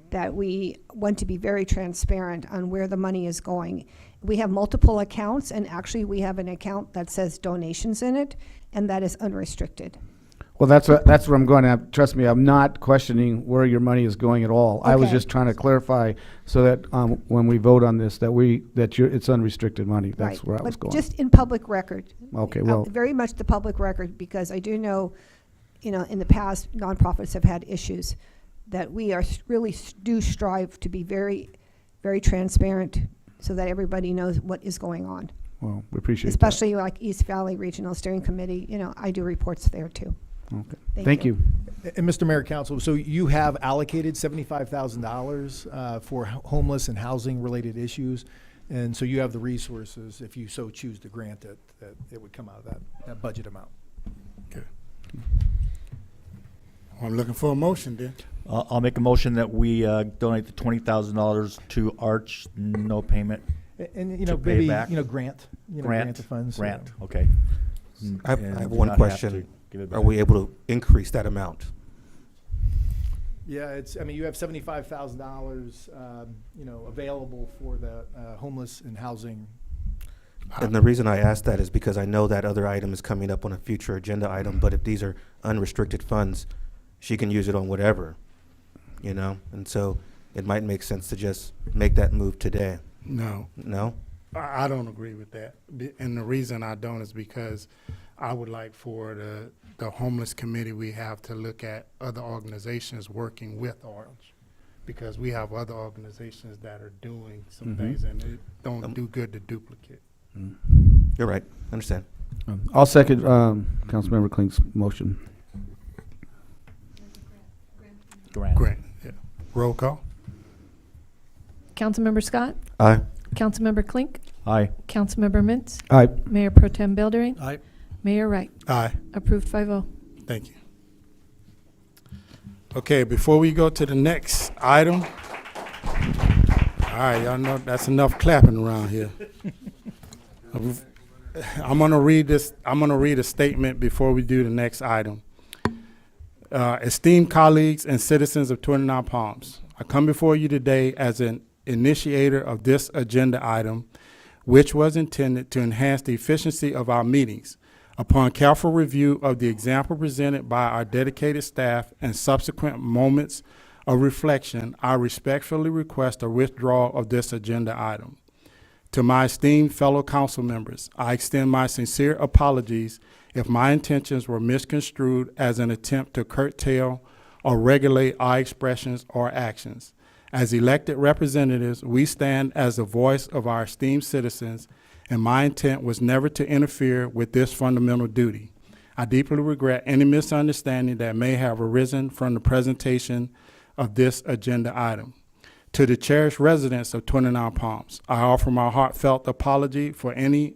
that we want to be very transparent on where the money is going. We have multiple accounts, and actually we have an account that says donations in it, and that is unrestricted. Well, that's where I'm going to. Trust me, I'm not questioning where your money is going at all. I was Okay. just trying to clarify so that when we vote on this, it's unrestricted money. That's Right. where I was But going. just in public record. Okay, well- Very much the public record, because I do know, in the past, nonprofits have had issues that we really do strive to be very, very transparent so that everybody knows what is going on. Well, we appreciate that. Especially like East Valley Regional Steering Committee, I do reports there too. Okay. Thank you. And Mr. Mayor, Council, so you have allocated $75,000 for homeless and housing related issues. And so you have the resources, if you so choose to grant it, that it would come out of that budget amount. I'm looking for a motion then. I'll make a motion that we donate the $20,000 to Arch, no payment. And, you to know, pay maybe, back. you know, grant the funds. Grant, okay. I And have do one not have question. to give it Are back. we able to increase that amount? Yeah, I mean, you have $75,000, you know, available for the homeless and housing. And the reason I ask that is because I know that other item is coming up on a future agenda item, but if these are unrestricted funds, she can use it on whatever, you know? And so it might make sense to just make that move today. No. No? I don't agree with that. And the reason I don't is because I would like for the homeless committee we have to look at other organizations working with Orange. Because we have other organizations that are doing some things and it don't do good to duplicate. You're right. Understand. I'll second Councilmember Klink's motion. Great, yeah. Roll call? Councilmember Scott? Aye. Councilmember Klink? Aye. Councilmember Mintz? Aye. Mayor Pro Tem Beldering? Aye. Mayor Wright? Aye. Approved 5-0. Thank you. Okay, before we go to the next item, all right, y'all know that's enough clapping around here. I'm gonna read this. I'm gonna read a statement before we do the next item. Esteemed colleagues and citizens of 29 Palms, I come before you today as an initiator of this agenda item, which was intended to enhance the efficiency of our meetings. Upon careful review of the example presented by our dedicated staff and subsequent moments of reflection, I respectfully request a withdrawal of this agenda item. To my esteemed fellow council members, I extend my sincere apologies if my intentions were misconstrued as an attempt to curtail or regulate our expressions or actions. As elected representatives, we stand as the voice of our esteemed citizens, and my intent was never to interfere with this fundamental duty. I deeply regret any misunderstanding that may have arisen from the presentation of this agenda item. To the cherished residents of 29 Palms, I offer my heartfelt apology for any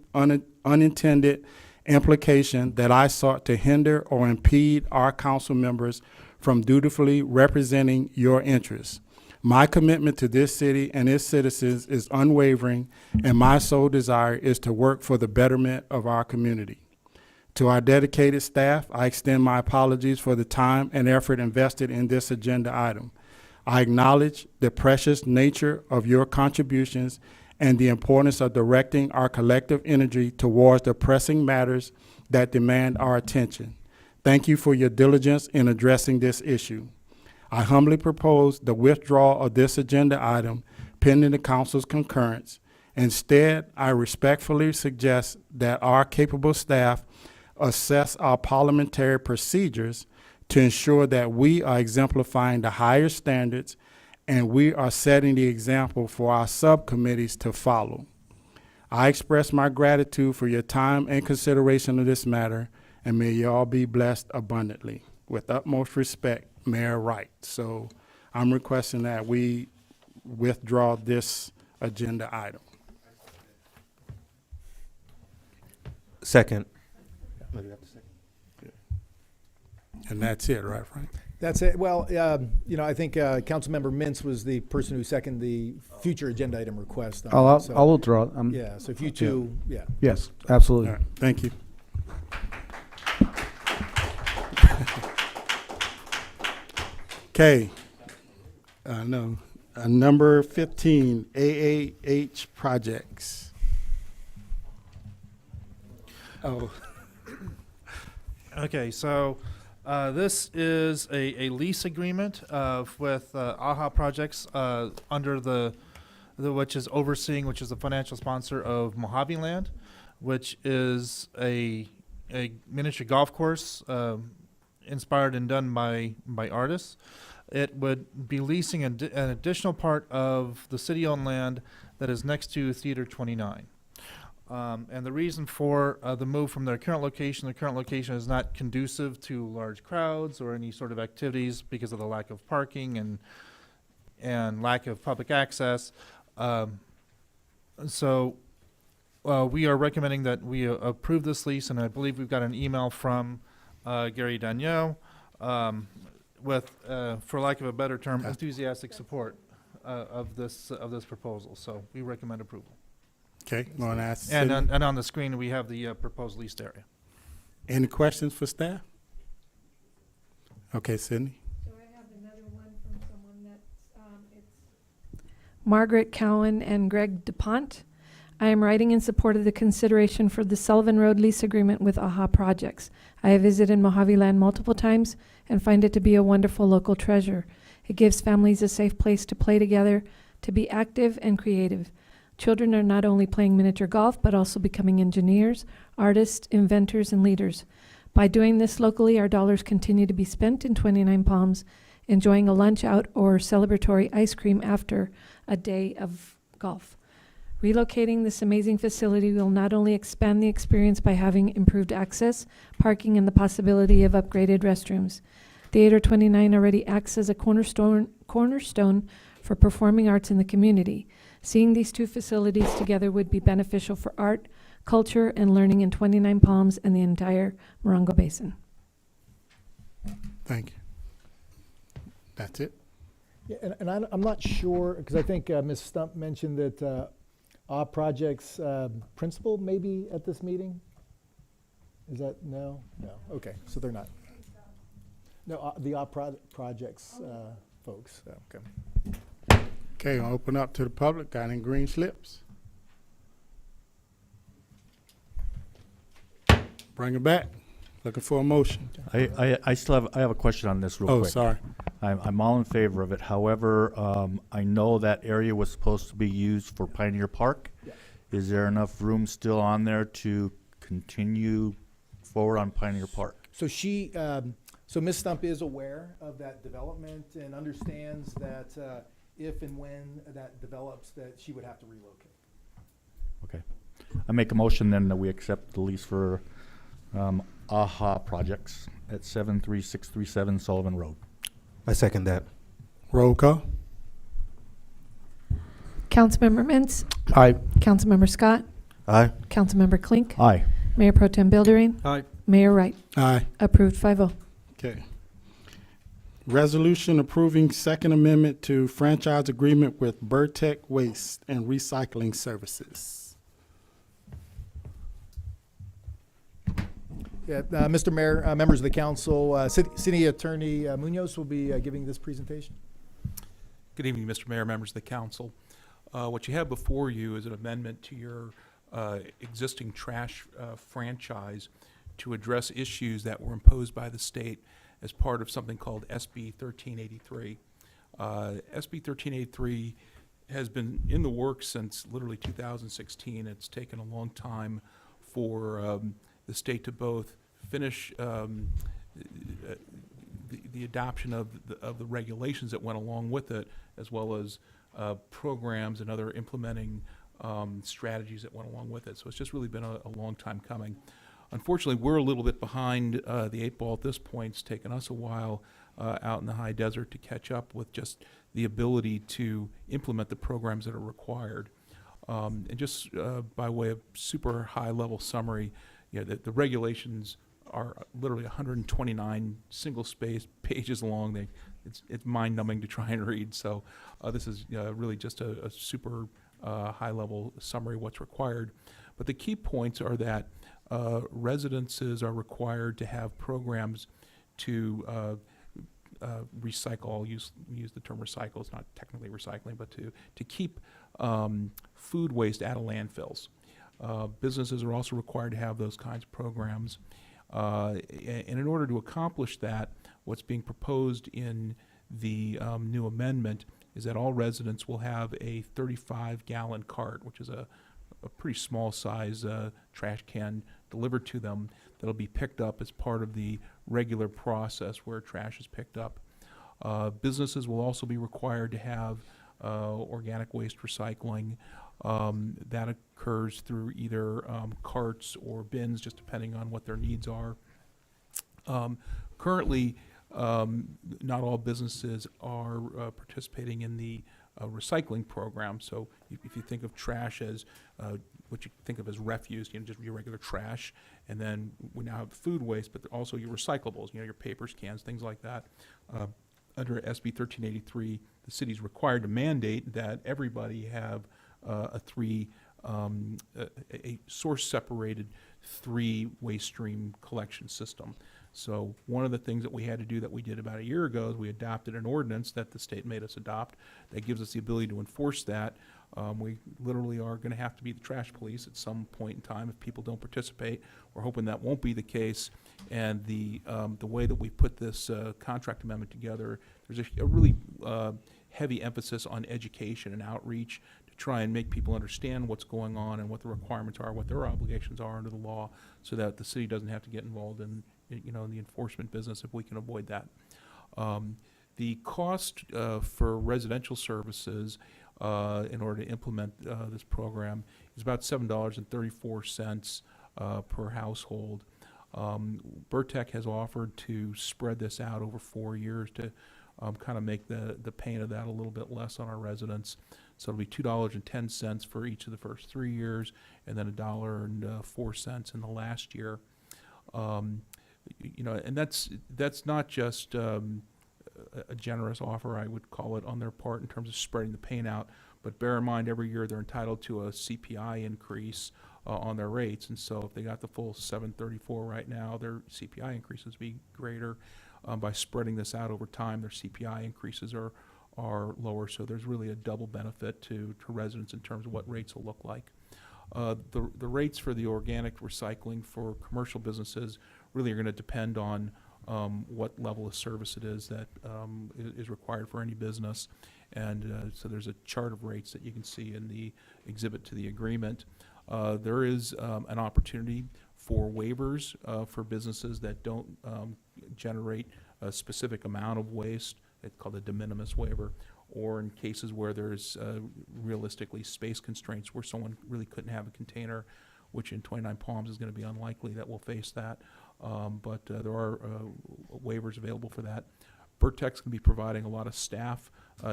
unintended implication that I sought to hinder or impede our council members from dutifully representing your interests. My commitment to this city and its citizens is unwavering, and my sole desire is to work for the betterment of our community. To our dedicated staff, I extend my apologies for the time and effort invested in this agenda item. I acknowledge the precious nature of your contributions and the importance of directing our collective energy towards the pressing matters that demand our attention. Thank you for your diligence in addressing this issue. I humbly propose the withdrawal of this agenda item pending the council's concurrence. Instead, I respectfully suggest that our capable staff assess our parliamentary procedures to ensure that we are exemplifying the higher standards and we are setting the example for our subcommittees to follow. I express my gratitude for your time and consideration of this matter, and may you all be blessed abundantly. With utmost respect, Mayor Wright. So I'm requesting that we withdraw this agenda item. Second. And that's it, right, Frank? That's it. Well, you know, I think Councilmember Mintz was the person who seconded the future agenda item request. I'll withdraw. Yeah, so if you two, yeah. Yes, absolutely. All right, thank you. Okay. No. Number 15, AAH projects. Oh. Okay, so this is a lease agreement with AHA Projects under the which is overseeing, which is the financial sponsor of Mojave Land, which is a miniature golf course inspired and done by artists. It would be leasing an additional part of the city-owned land that is next to Theater 29. And the reason for the move from their current location is not conducive to large crowds or any sort of activities because of the lack of parking and lack of public access. So we are recommending that we approve this lease, and I believe we've got an email from Gary Daniel, with, for lack of a better term, enthusiastic support of this proposal. So we recommend approval. Okay, going to ask And Sydney. and on the screen, we have the proposed leased area. Any questions for staff? Okay, Sydney. So I have another one from someone that's, it's Margaret Cowan and Greg DuPont. I am writing in support of the consideration for the Sullivan Road lease agreement with AHA Projects. I have visited Mojave Land multiple times and find it to be a wonderful local treasure. It gives families a safe place to play together, to be active and creative. Children are not only playing miniature golf, but also becoming engineers, artists, inventors, and leaders. By doing this locally, our dollars continue to be spent in 29 Palms, enjoying a lunch out or celebratory ice cream after a day of golf. Relocating this amazing facility will not only expand the experience by having improved access, parking, and the possibility of upgraded restrooms. Theater 29 already acts as a cornerstone for performing arts in the community. Seeing these two facilities together would be beneficial for art, culture, and learning in 29 Palms and the entire Morongo Basin. Thank you. That's it. Yeah, and I'm not sure, because I think Ms. Stump mentioned that AHA Projects principal may be at this meeting. Is that, no? No, okay, so they're not. No, the AHA Projects folks, okay. Okay, I'll open up to the public. Got any green slips? Bring it back. Looking for a motion. I still have, I have a question on this real quick. Oh, sorry. I'm all in favor of it. However, I know that area was supposed to be used for Pioneer Park. Yeah. Is there enough room still on there to continue forward on Pioneer Park? So she, so Ms. Stump is aware of that development and understands that if and when that develops, that she would have to relocate. Okay. I make a motion then that we accept the lease for AHA Projects at 73637 Sullivan Road. I second that. Roll call. Councilmember Mintz, Aye. Councilmember Scott, Aye. Councilmember Klink, Aye. Mayor Pro Tem Buildering, Aye. Mayor Wright. Aye. Approved 5-0. Okay. Resolution approving Second Amendment to franchise agreement with Burtech Waste and Recycling Services. Yeah, Mr. Mayor, members of the council, City Attorney Munoz will be giving this presentation. Good evening, Mr. Mayor, members of the council. What you have before you is an amendment to your existing trash franchise to address issues that were imposed by the state as part of something called SB 1383. SB 1383 has been in the works since literally 2016. It's taken a long time for the state to both finish the adoption of the regulations that went along with it, as well as programs and other implementing strategies that went along with it. So it's just really been a long time coming. Unfortunately, we're a little bit behind the 8 ball at this point. It's taken us a while out in the high desert to catch up with just the ability to implement the programs that are required. And just by way of super high level summary, the regulations are literally 129 single space pages long. It's mind numbing to try and read. So this is really just a super high level summary of what's required. But the key points are that residences are required to have programs to recycle. I'll use the term recycle. It's not technically recycling, but to keep food waste out of landfills. Businesses are also required to have those kinds of programs. And in order to accomplish that, what's being proposed in the new amendment is that all residents will have a 35-gallon cart, which is a pretty small size trash can delivered to them that'll be picked up as part of the regular process where trash is picked up. Businesses will also be required to have organic waste recycling. That occurs through either carts or bins, just depending on what their needs are. Currently, not all businesses are participating in the recycling program. So if you think of trash as what you think of as refuse, just your regular trash. And then we now have food waste, but also your recyclables, your papers, cans, things like that. Under SB 1383, the city's required to mandate that everybody have a source-separated 3 waste stream collection system. So one of the things that we had to do that we did about a year ago is we adopted an ordinance that the state made us adopt that gives us the ability to enforce that. We literally are going to have to be the trash police at some point in time if people don't participate. We're hoping that won't be the case. And the way that we put this contract amendment together, there's a really heavy emphasis on education and outreach to try and make people understand what's going on and what the requirements are, what their obligations are under the law, so that the city doesn't have to get involved in the enforcement business if we can avoid that. The cost for residential services in order to implement this program is about $7.34 per household. Burtech has offered to spread this out over 4 years to kind of make the pain of that a little bit less on our residents. So it'll be $2.10 for each of the first 3 years, and then $1.04 in the last year. And that's not just a generous offer, I would call it, on their part in terms of spreading the pain out. But bear in mind, every year they're entitled to a CPI increase on their rates. And so if they got the full $7.34 right now, their CPI increases be greater. By spreading this out over time, their CPI increases are lower. So there's really a double benefit to residents in terms of what rates will look like. The rates for the organic recycling for commercial businesses really are going to depend on what level of service it is that is required for any business. And so there's a chart of rates that you can see in the exhibit to the agreement. There is an opportunity for waivers for businesses that don't generate a specific amount of waste. It's called a de minimis waiver, or in cases where there's realistically space constraints where someone really couldn't have a container, which in 29 Palms is going to be unlikely that we'll face that. But there are waivers available for that. Burtech's going to be providing a lot of staff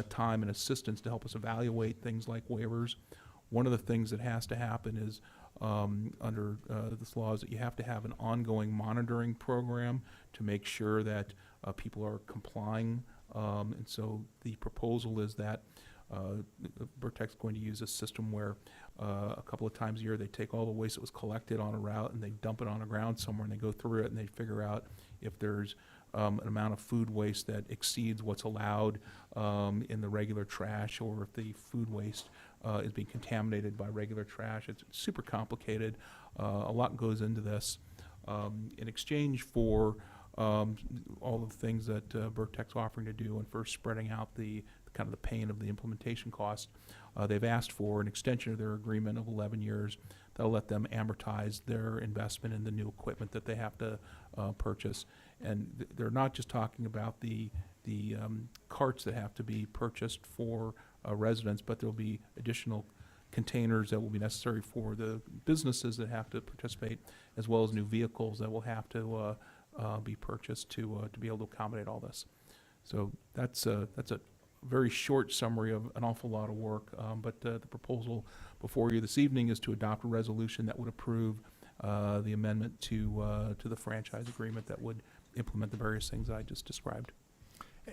time and assistance to help us evaluate things like waivers. One of the things that has to happen is under this law is that you have to have an ongoing monitoring program to make sure that people are complying. And so the proposal is that Burtech's going to use a system where a couple of times a year they take all the waste that was collected on a route and they dump it on the ground somewhere, and they go through it and they figure out if there's an amount of food waste that exceeds what's allowed in the regular trash, or if the food waste is being contaminated by regular trash. It's super complicated. A lot goes into this. In exchange for all of the things that Burtech's offering to do, and for spreading out the kind of the pain of the implementation cost, they've asked for an extension of their agreement of 11 years that'll let them amortize their investment in the new equipment that they have to purchase. And they're not just talking about the carts that have to be purchased for residents, but there'll be additional containers that will be necessary for the businesses that have to participate, as well as new vehicles that will have to be purchased to be able to accommodate all this. So that's a very short summary of an awful lot of work, but the proposal before you this evening is to adopt a resolution that would approve the amendment to the franchise agreement that would implement the various things I just described.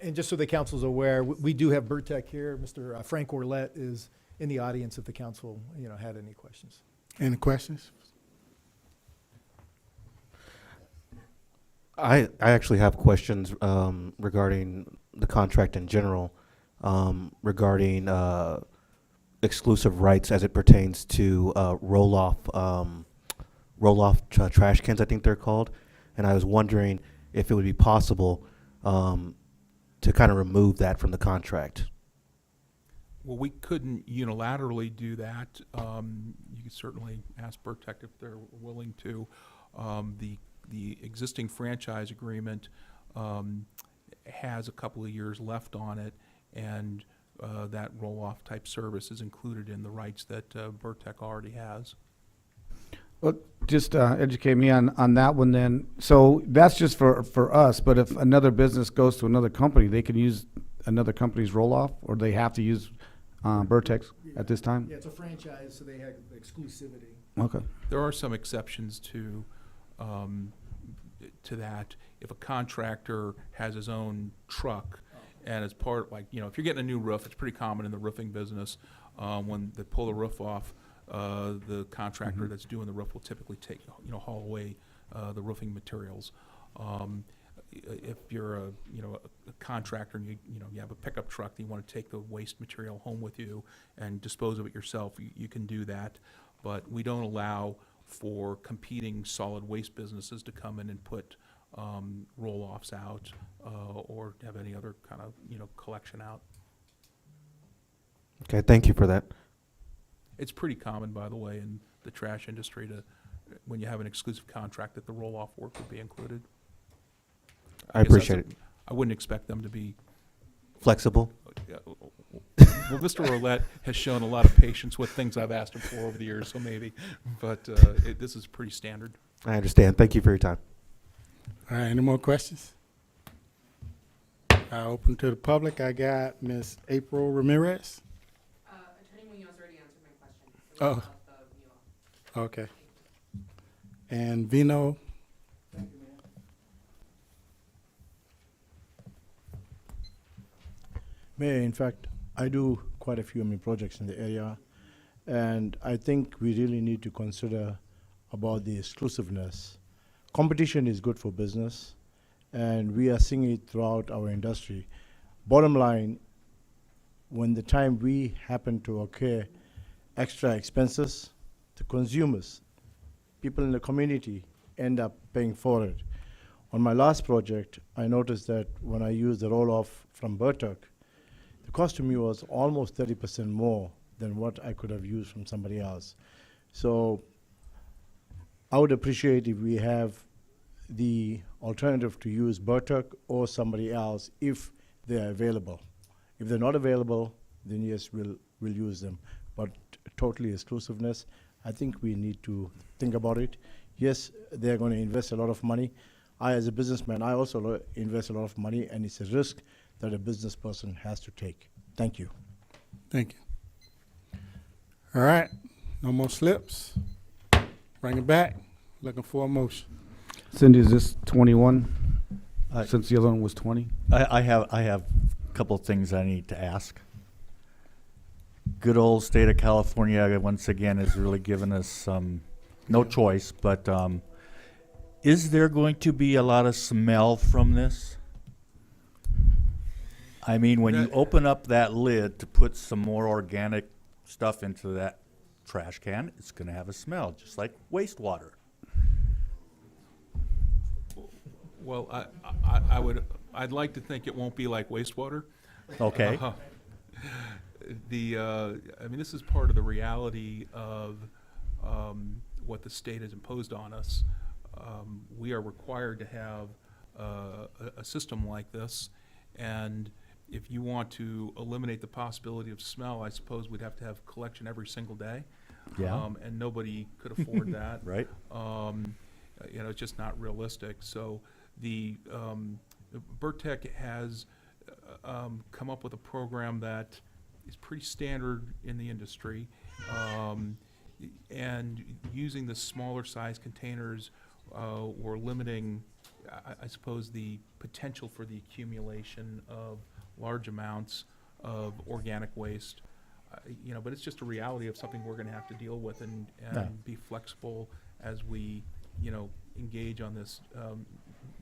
And just so the council's aware, we do have Burtech here. Mr. Frank Orlett is in the audience if the council, had any questions. Any questions? I actually have questions regarding the contract in general, regarding exclusive rights as it pertains to roll-off trash cans, I think they're called. And I was wondering if it would be possible to kind of remove that from the contract. Well, we couldn't unilaterally do that. You could certainly ask Burtech if they're willing to. The existing franchise agreement has a couple of years left on it, and that roll-off type service is included in the rights that Burtech already has. Well, just educate me on that one then. So that's just for us, but if another business goes to another company, they can use another company's roll-off, or they have to use Vertex at this time? Yeah, it's a franchise, so they have exclusivity. Okay. There are some exceptions to that. If a contractor has his own truck, and as part, like, you know, if you're getting a new roof, it's pretty common in the roofing business, when they pull the roof off, the contractor that's doing the roof will typically take, you know, haul away the roofing materials. If you're a contractor and you have a pickup truck and you want to take the waste material home with you and dispose of it yourself, you can do that. But we don't allow for competing solid waste businesses to come in and put roll-offs out or have any other kind of collection out. Okay, thank you for that. It's pretty common, by the way, in the trash industry to, when you have an exclusive contract, that the roll-off work would be included. I guess appreciate it. I wouldn't expect them to be Flexible? Well, Mr. Roulette has shown a lot of patience with things I've asked him for over the years, so maybe. But this is pretty standard. I understand. Thank you for your time. All right, any more questions? I open to the public. I got Ms. April Ramirez. Attorney Munoz already answered my question. Oh. Okay. And Vino. Mayor, in fact, I do quite a few projects in the area, and I think we really need to consider about the exclusiveness. Competition is good for business, and we are seeing it throughout our industry. Bottom line, when the time we happen to occur extra expenses, the consumers, people in the community end up paying for it. On my last project, I noticed that when I used the roll-off from Bergey, the cost to me was almost 30% more than what I could have used from somebody else. So I would appreciate if we have the alternative to use Bergey or somebody else if they're available. If they're not available, then yes, we'll use them. But totally exclusiveness, I think we need to think about it. Yes, they're going to invest a lot of money. I, as a businessman, I also invest a lot of money, and it's a risk that a business person has to take. Thank you. Thank you. All right, no more slips. Bring it back. Looking for a motion. Cindy, is this 21? Since the other one was 20? I have a couple of things I need to ask. Good old state of California, once again, has really given us no choice, but is there going to be a lot of smell from this? I mean, when you open up that lid to put some more organic stuff into that trash can, it's going to have a smell, just like wastewater. Well, I'd like to think it won't be like wastewater. Okay. I mean, this is part of the reality of what the state has imposed on us. We are required to have a system like this, and if you want to eliminate the possibility of smell, I suppose we'd have to have collection every single day. Yeah. And nobody could afford that. Right. It's just not realistic. So the Bergey has come up with a program that is pretty standard in the industry, and using the smaller size containers, we're limiting, I suppose, the potential for the accumulation of large amounts of organic waste. But it's just a reality of something we're going to have to deal with and be flexible as we, engage on this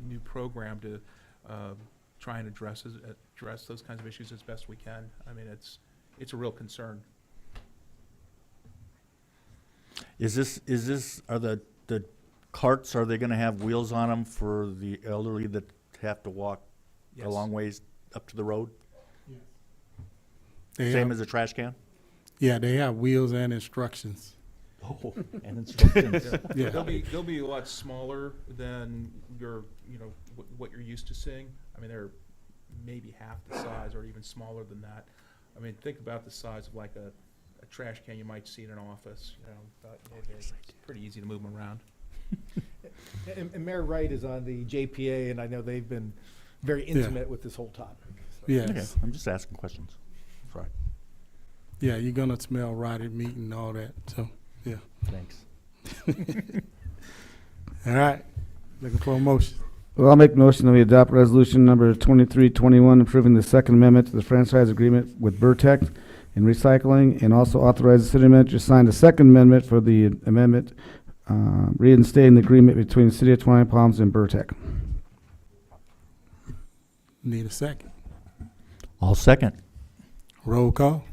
new program to try and address those kinds of issues as best we can. I mean, it's a real concern. Are the carts, are they going to have wheels on them for the elderly that have to walk a long ways up to the road? They Same have- as a trash can? Yeah, they have wheels and instructions. Oh, and instructions. Yeah. They'll be a lot smaller than what you're used to seeing. I mean, they're maybe half the size or even smaller than that. I mean, think about the size of like a trash can you might see in an office. It's pretty easy to move them around. And Mayor Wright is on the JPA, and I know they've been very intimate with this whole topic. So. Yes. Okay, I'm just asking questions. That's right. Yeah, you're gonna smell rotted meat and all that, so, yeah. Thanks. All right, looking for a motion. Well, I'll make a motion that we adopt resolution number 2321, approving the Second Amendment to the franchise agreement with Burtech in recycling, and also authorize the city manager to sign the Second Amendment for the amendment reinstating the agreement between the City of Twentynine Palms and Burtech. Need a second. I'll second. Roll call.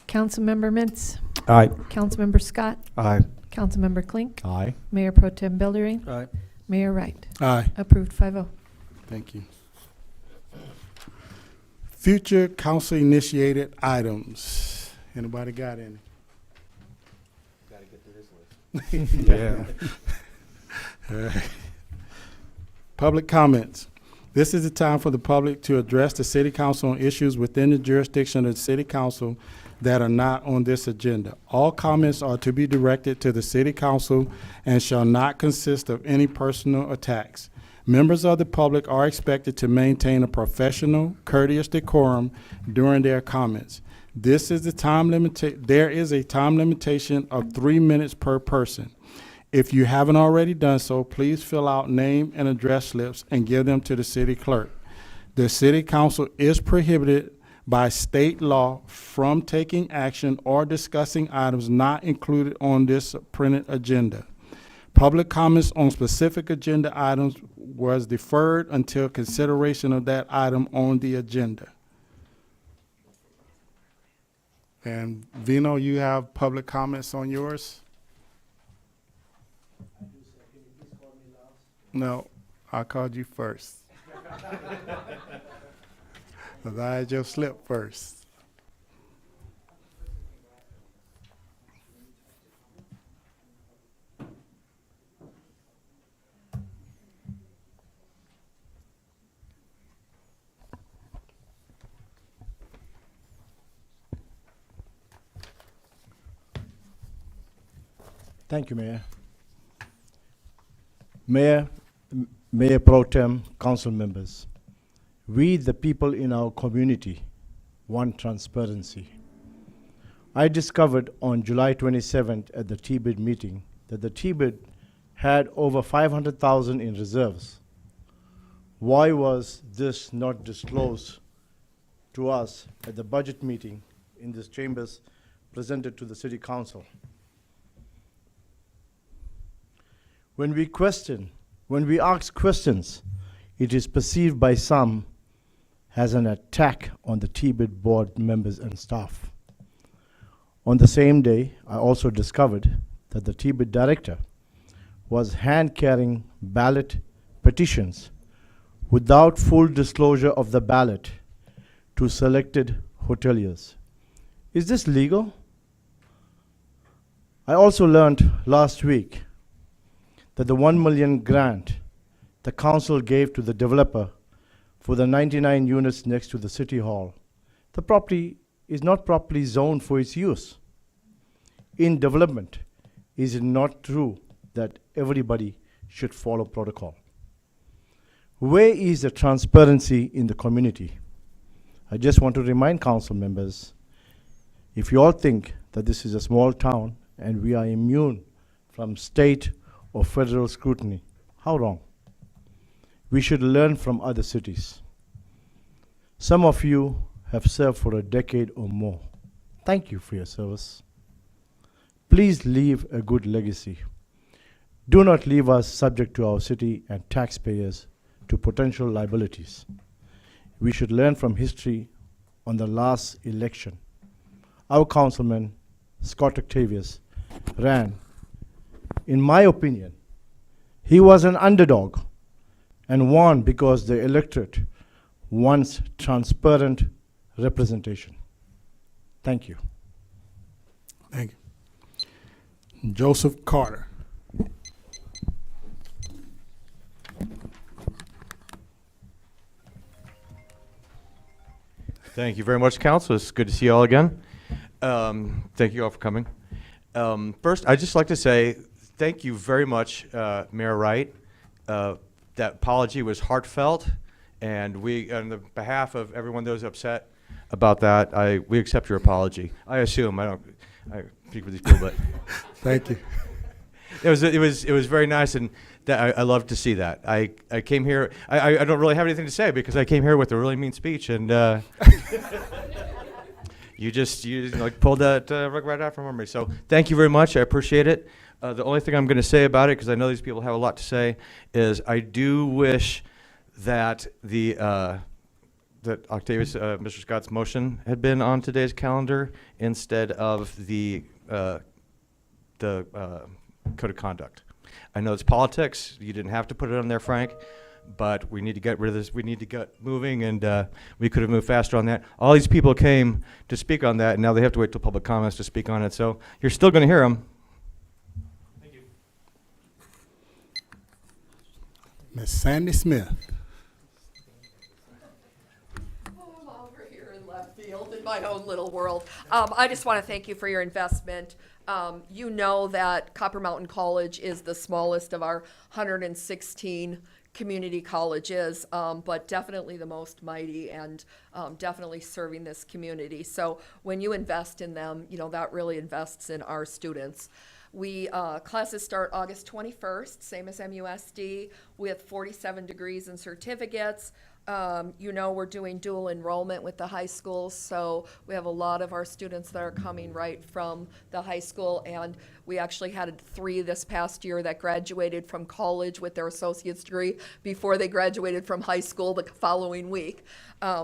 Councilmember Mintz. Aye. Councilmember Scott. Aye. Councilmember Klink. Aye. Mayor Pro Tem Bildering. Aye. Mayor Wright. Aye. Approved 5-0. Thank you. Future council-initiated items. Anybody got any? Gotta get through this list. Yeah. All right. Public comments. This is the time for the public to address the city council on issues within the jurisdiction of the city council that are not on this agenda. All comments are to be directed to the city council and shall not consist of any personal attacks. Members of the public are expected to maintain a professional, courteous decorum during their comments. This is the time there is a time limitation of 3 minutes per person. If you haven't already done so, please fill out name and address slips and give them to the city clerk. The city council is prohibited by state law from taking action or discussing items not included on this printed agenda. Public comments on specific agenda items was deferred until consideration of that item on the agenda. And Vino, you have public comments on yours? No, I called you first. 'Cause I had your slip first. Thank you, Mayor. Mayor Pro Tem, council members, we, the people in our community, want transparency. I discovered on July 27th at the TBID meeting that the TBID had over 500,000 in reserves. Why was this not disclosed to us at the budget meeting in this chambers presented to the city council? When we ask questions, it is perceived by some as an attack on the TBID board members and staff. On the same day, I also discovered that the TBID director was hand-carrying ballot petitions without full disclosure of the ballot to selected hoteliers. Is this legal? I also learned last week that the 1 million grant the council gave to the developer for the 99 units next to the city hall, the property is not properly zoned for its use. In development, is it not true that everybody should follow protocol? Where is the transparency in the community? I just want to remind council members, if you all think that this is a small town and we are immune from state or federal scrutiny, how wrong? We should learn from other cities. Some of you have served for a decade or more. Thank you for your service. Please leave a good legacy. Do not leave us subject to our city and taxpayers to potential liabilities. We should learn from history on the last election. Our councilman, Scott Octavius, ran. In my opinion, he was an underdog and won because the electorate wants transparent representation. Thank you. Thank you. Joseph Carter. Thank you very much, Council. It's good to see you all again. Thank you all for coming. First, I'd just like to say thank you very much, Mayor Wright. That apology was heartfelt, and we, on the behalf of everyone that was upset, about that. We accept your apology. I assume, I speak for these people, but. Thank you. It was very nice, and that I love to see that. I came here. I don't really have anything to say because I came here with a really mean speech, and you like pulled that rug right out from under me. So thank you very much. I appreciate it. The only thing I'm going to say about it, because I know these people have a lot to say, is I do wish that that Octavius, Mr. Scott's motion had been on today's calendar instead of the code of conduct. I know it's politics. You didn't have to put it on there, Frank, but we need to get rid of this. We need to get moving, and we could have moved faster on that. All these people came to speak on that, and now they have to wait till public comments to speak on it. So you're still going to hear them. Thank you. Miss Sandy Smith. I'm over here in left field in my own little world. I just want to thank you for your investment. You know that Copper Mountain College is the smallest of our 116 community colleges, but definitely the most mighty and definitely serving this community. So when you invest in them, you know, that really invests in our students. Classes start August 21st, same as MUSD, with 47 degrees and certificates. You know, we're doing dual enrollment with the high schools, so we have a lot of our students that are coming right from the high school, and we actually had 3 this past year that graduated from college with their associate's degree before they graduated from high school the following week.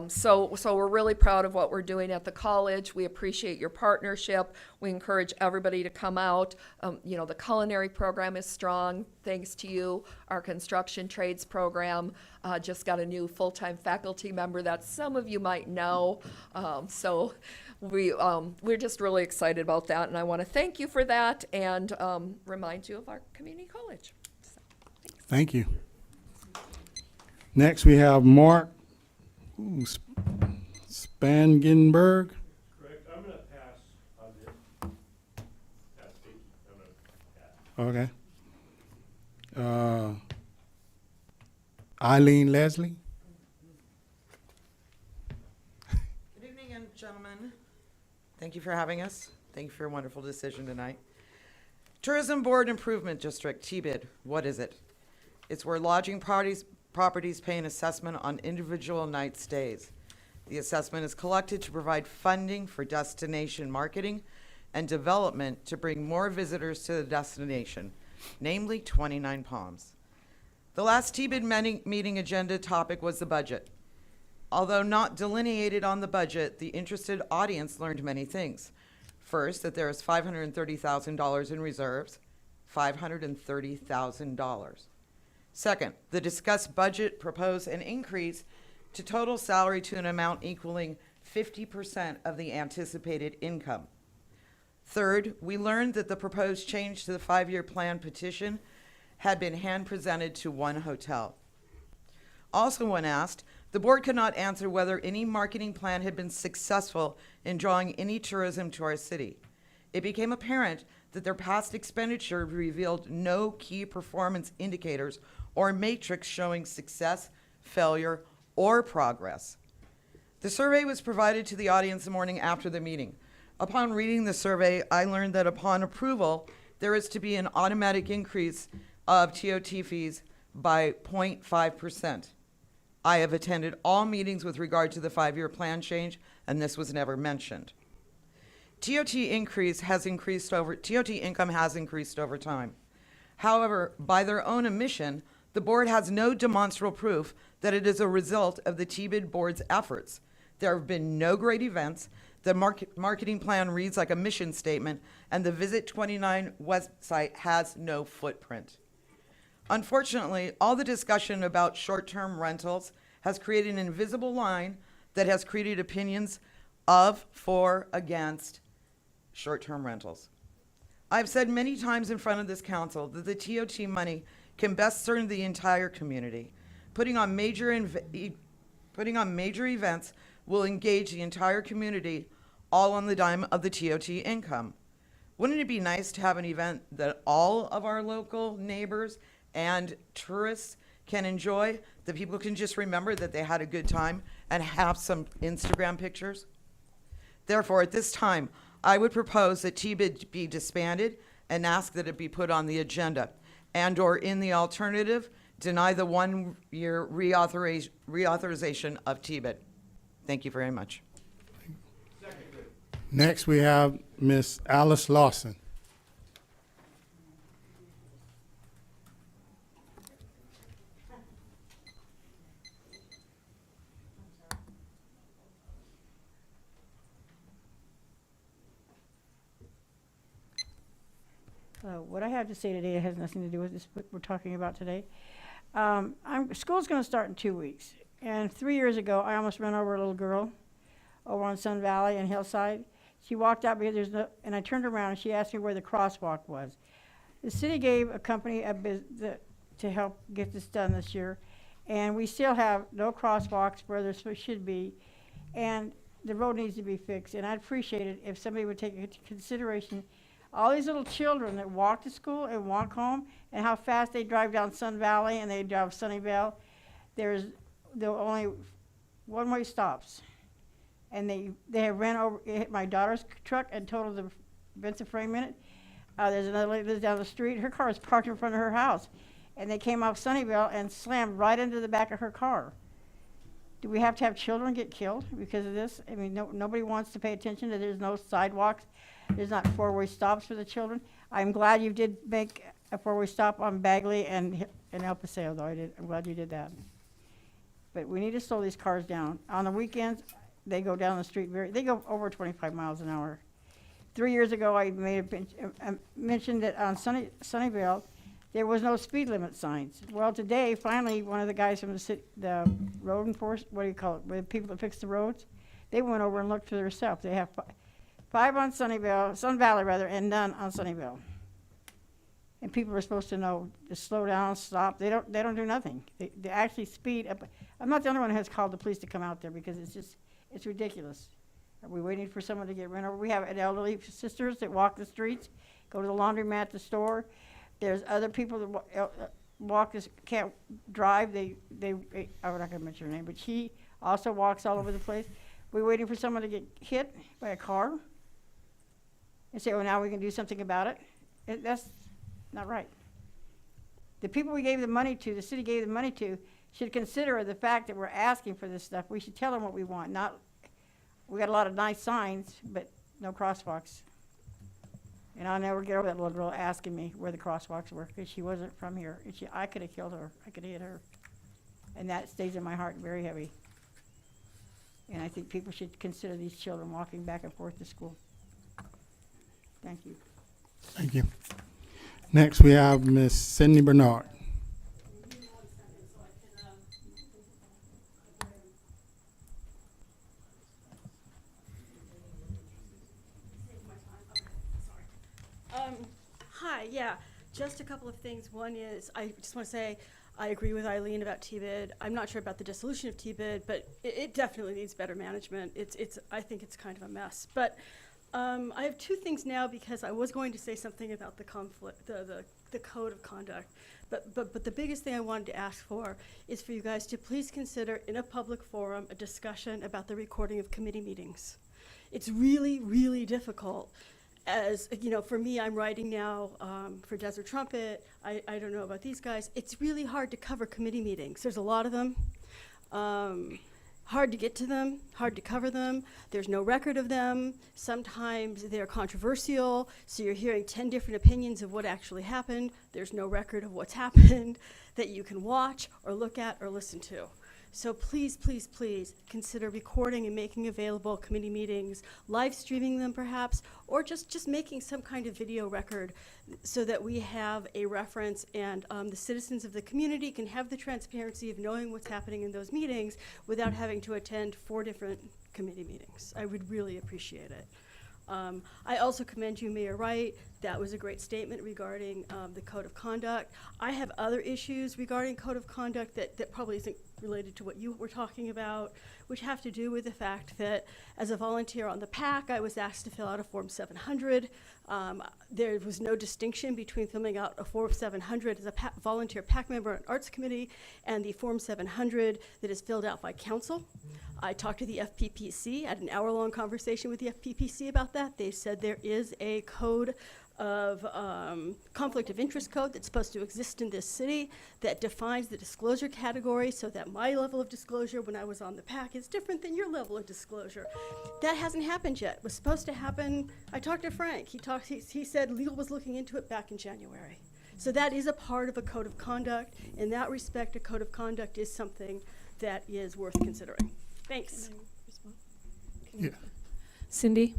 So we're really proud of what we're doing at the college. We appreciate your partnership. We encourage everybody to come out. You know, the culinary program is strong, thanks to you. Our construction trades program just got a new full-time faculty member that some of you might know. So we're just really excited about that, and I want to thank you for that and remind you of our community college. So, Thank you. Next, we have Mark Spangenberg. Correct. I'm going to pass on this. Pass, Steve. I'm going to pass. Okay. Eileen Leslie. Good evening, gentlemen. Thank you for having us. Thank you for your wonderful decision tonight. Tourism Board Improvement District, TBID, what is it? It's where lodging properties pay an assessment on individual night stays. The assessment is collected to provide funding for destination marketing and development to bring more visitors to the destination, namely 29 Palms. The last TBID meeting agenda topic was the budget. Although not delineated on the budget, the interested audience learned many things. First, that there is $530,000 in reserves, $530,000. Second, the discussed budget proposed an increase to total salary to an amount equaling 50% of the anticipated income. Third, we learned that the proposed change to the 5-year plan petition had been hand-presented to one hotel. Also, when asked, the board could not answer whether any marketing plan had been successful in drawing any tourism to our city. It became apparent that their past expenditure revealed no key performance indicators or matrix showing success, failure, or progress. The survey was provided to the audience the morning after the meeting. Upon reading the survey, I learned that upon approval, there is to be an automatic increase of TOT fees by 0.5%. I have attended all meetings with regard to the 5-year plan change, and this was never mentioned. TOT income has increased over time. However, by their own admission, the board has no demonstrable proof that it is a result of the TBID board's efforts. There have been no great events. The marketing plan reads like a mission statement, and the Visit Twentynine website has no footprint. Unfortunately, all the discussion about short-term rentals has created an invisible line that has created opinions of, for, against short-term rentals. I've said many times in front of this council that the TOT money can best serve the entire community. Putting on major events will engage the entire community, all on the dime of the TOT income. Wouldn't it be nice to have an event that all of our local neighbors and tourists can enjoy, that people can just remember that they had a good time and have some Instagram pictures. Therefore, at this time, I would propose that TBID be disbanded and ask that it be put on the agenda, and/or in the alternative, deny the one-year reauthorization of TBID. Thank you very much. Next, we have Ms. Alice Lawson. What I have to say today has nothing to do with this what we're talking about today. School's going to start in 2 weeks. And 3 years ago, I almost ran over a little girl over on Sun Valley and Hillside. She walked out because there's no, and I turned around and she asked me where the crosswalk was. The city gave a company to help get this done this year, and we still have no crosswalks where there should be, and the road needs to be fixed. And I'd appreciate it if somebody would take into consideration all these little children that walk to school and walk home, and how fast they drive down Sun Valley and they drive Sunnyvale. There are only one-way stops, and they have ran over, hit my daughter's truck and totaled the Vincent frame in it. There's another lady that lives down the street. Her car is parked in front of her house, and they came off Sunnyvale and slammed right into the back of her car. Do we have to have children get killed because of this? I mean, nobody wants to pay attention that there's no sidewalks. There's not four-way stops for the children. I'm glad you did make a four-way stop on Bagley and El Paseo, though. I'm glad you did that. But we need to slow these cars down. On the weekends, they go down the street they go over 25 miles an hour. 3 years ago, I mentioned that on Sunnyvale, there was no speed limit signs. Well, today, finally, one of the guys from the road enforcement, what do you call it, the people that fix the roads, they went over and looked for themselves. They have 5 on Sunnyvale, Sun Valley rather, and none on Sunnyvale. And people are supposed to know to slow down, stop. They don't do nothing. They actually speed up. I'm not the only one who has called the police to come out there because it's ridiculous. Are we waiting for someone to get run over? We have elderly sisters that walk the streets, go to the laundromat, the store. There's other people that walk this, can't drive. I'm not going to mention her name, but she also walks all over the place. We're waiting for someone to get hit by a car and say, well, now we can do something about it. That's not right. The people we gave the money to, the city gave the money to, should consider the fact that we're asking for this stuff. We should tell them what we want. We got a lot of nice signs, but no crosswalks. And I'll never get over that little girl asking me where the crosswalks were because she wasn't from here. And I could have killed her. I could have hit her. And that stays in my heart very heavy. And I think people should consider these children walking back and forth to school. Thank you. Thank you. Next, we have Ms. Cindy Bernard. Hi, yeah, just a couple of things. One is, I just want to say, I agree with Eileen about TBID. I'm not sure about the dissolution of TBID, but it definitely needs better management. I think it's kind of a mess. But I have two things now because I was going to say something about the conflict, the code of conduct. But the biggest thing I wanted to ask for is for you guys to please consider in a public forum a discussion about the recording of committee meetings. It's really, really difficult. As you know, for me, I'm writing now for Desert Trumpet. I don't know about these guys. It's really hard to cover committee meetings. There's a lot of them. Hard to get to them, hard to cover them. There's no record of them. Sometimes they're controversial, so you're hearing 10 different opinions of what actually happened. There's no record of what's happened that you can watch or look at or listen to. So please, please, please consider recording and making available committee meetings, live streaming them perhaps, or just making some kind of video record so that we have a reference and the citizens of the community can have the transparency of knowing what's happening in those meetings without having to attend 4 different committee meetings. I would really appreciate it. I also commend you, Mayor Wright. That was a great statement regarding the code of conduct. I have other issues regarding code of conduct that probably isn't related to what you were talking about, which have to do with the fact that as a volunteer on the PAC, I was asked to fill out a Form 700. There was no distinction between filling out a Form 700 as a volunteer PAC member on Arts Committee and the Form 700 that is filled out by council. I talked to the FPPC, had an hour-long conversation with the FPPC about that. They said there is a code of conflict of interest code that's supposed to exist in this city that defines the disclosure category so that my level of disclosure when I was on the PAC is different than your level of disclosure. That hasn't happened yet. It was supposed to happen. I talked to Frank. He said legal was looking into it back in January. So that is a part of a code of conduct. In that respect, a code of conduct is something that is worth considering. Thanks. Yeah. Cindy,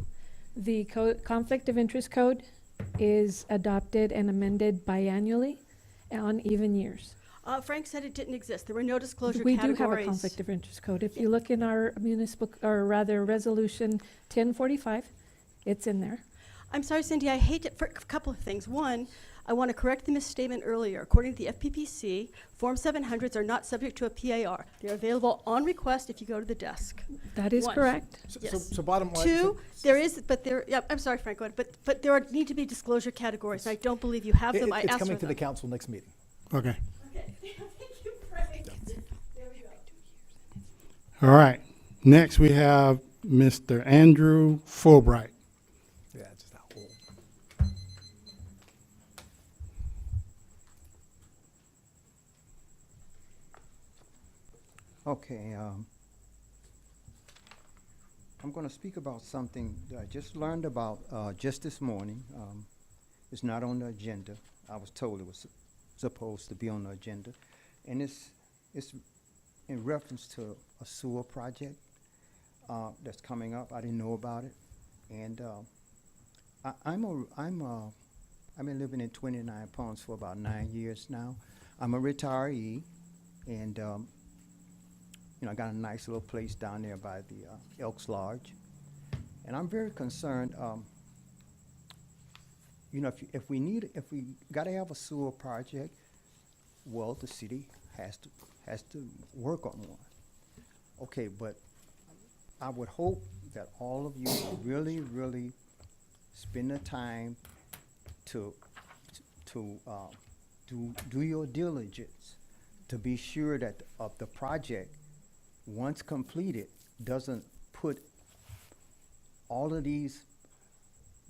the conflict of interest code is adopted and amended biannually on even years. Frank said it didn't exist. There were no disclosure We categories. do have a conflict of interest code. If you look in our municipal, or rather resolution 1045, it's in there. I'm sorry, Cindy, I hate it for a couple of things. One, I want to correct the misstatement earlier. According to the FPPC, Form 700s are not subject to a PAR. They're available on request if you go to the desk. That is One. correct. Yes. So bottom line. Two, there is, but there, yeah, I'm sorry, Frank, go ahead, but there need to be disclosure categories. I don't believe you have them. I It's asked coming for to the them. council next meeting. Okay. Okay, thank you, Frank. There we go. All right. Next, we have Mr. Andrew Fulbright. Yeah, just that whole. Okay, I'm going to speak about something that I just learned about just this morning. It's not on the agenda. I was told it was supposed to be on the agenda. And it's in reference to a sewer project that's coming up. I didn't know about it. And I've been living in 29 Palms for about 9 years now. I'm a retiree, and I got a nice little place down there by the Elks Lodge. And I'm very concerned, if we got to have a sewer project, well, the city has to work on one. Okay, but I would hope that all of you really, really spend the time to do your diligence to be sure that the project, once completed, doesn't put all of these.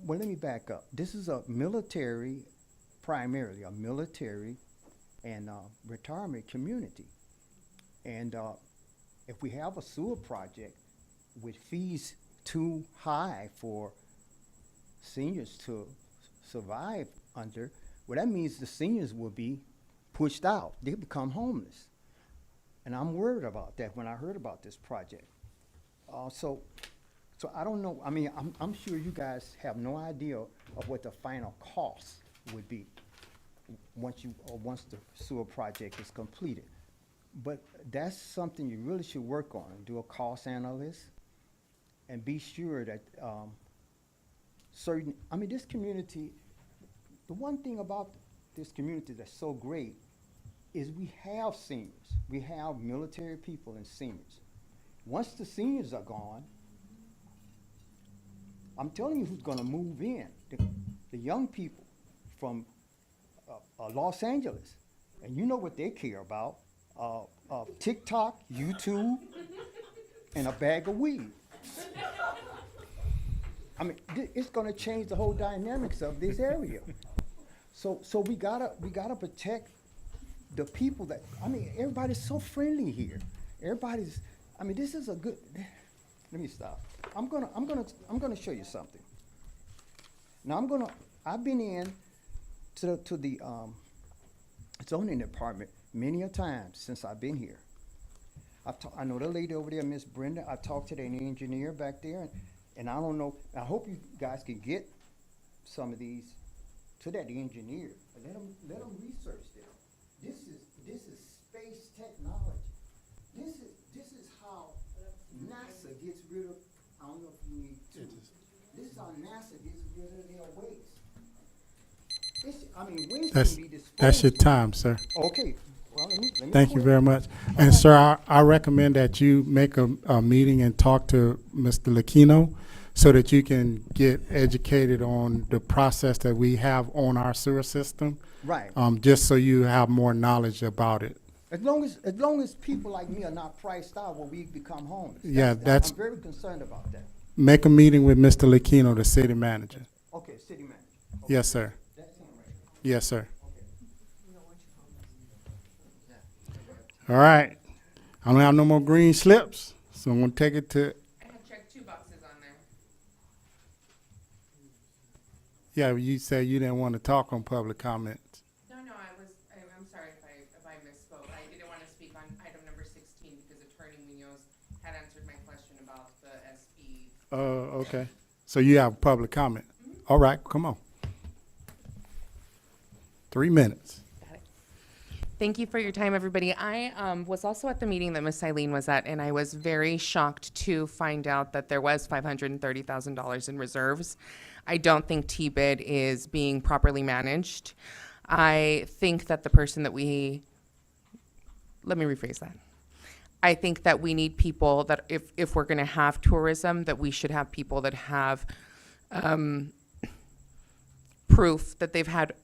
Well, let me back up. This is a military, primarily a military and retirement community. And if we have a sewer project with fees too high for seniors to survive under, well, that means the seniors will be pushed out. They become homeless. And I'm worried about that when I heard about this project. So I don't know. I mean, I'm sure you guys have no idea of what the final cost would be once the sewer project is completed. But that's something you really should work on. Do a cost analysis and be sure that this community, the one thing about this community that's so great is we have seniors. We have military people and seniors. Once the seniors are gone, I'm telling you who's gonna move in, the young people from Los Angeles. And you know what they care about, TikTok, YouTube, and a bag of weed. I mean, it's gonna change the whole dynamics of this area. So we gotta protect the people that, everybody's so friendly here. This is a good, let me stop. I'm gonna show you something. Now I've been in to the zoning department many a times since I've been here. I know the lady over there, Miss Brenda. I talked to the engineer back there, and I don't know. I hope you guys can get some of these to that engineer. Let them research them. This is space technology. This is how NASA gets rid of. I don't know if you need to. This is how NASA gets rid of their waste. Waste can be disposed. That's your time, sir. Okay. Well, Thank you very much. And sir, I recommend that you make a meeting and talk to Mr. Lucchino so that you can get educated on the process that we have on our sewer system. Right. Just so you have more knowledge about it. As long as people like me are not priced out when we become homeless. Yeah, I'm very concerned about that. Make a meeting with Mr. Lucchino, the city manager. Okay, city manager. Yes, sir. Yes, sir. All right. I don't have no more green slips, so I'm gonna take it to. I had checked 2 boxes on there. Yeah, you said you didn't want to talk on public comments. No, I'm sorry if I misspoke. I didn't want to speak on item number 16 because Attorney Munoz had answered my question about the SB. Okay. So you have public comment. All right, come on. 3 minutes. Thank you for your time, everybody. I was also at the meeting that Miss Eileen was at, and I was very shocked to find out that there was $530,000 in reserves. I don't think T-bid is being properly managed. I think that the person that let me rephrase that. I think that we need people that if we're going to have tourism, that we should have people that have proof that they've had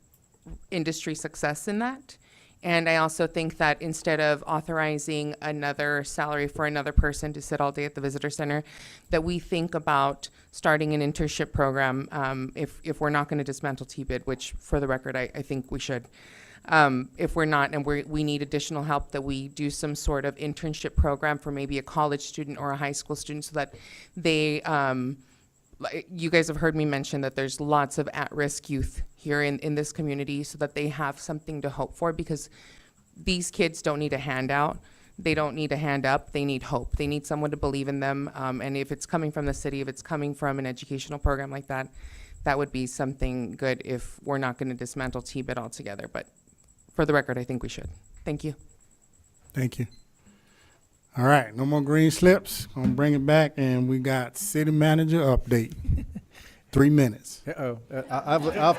industry success in that. And I also think that instead of authorizing another salary for another person to sit all day at the visitor center, that we think about starting an internship program if we're not going to dismantle T-bid, which for the record, I think we should. If we're not and we need additional help, that we do some sort of internship program for maybe a college student or a high school student so that they, you guys have heard me mention that there's lots of at-risk youth here in this community so that they have something to hope for, because these kids don't need a handout. They don't need a hand up. They need hope. They need someone to believe in them. And if it's coming from the city, if it's coming from an educational program like that, that would be something good if we're not going to dismantle T-bid altogether. But for the record, I think we should. Thank you. Thank you. All right, no more green slips. I'm gonna bring it back, and we got city manager update. 3 minutes. I'll have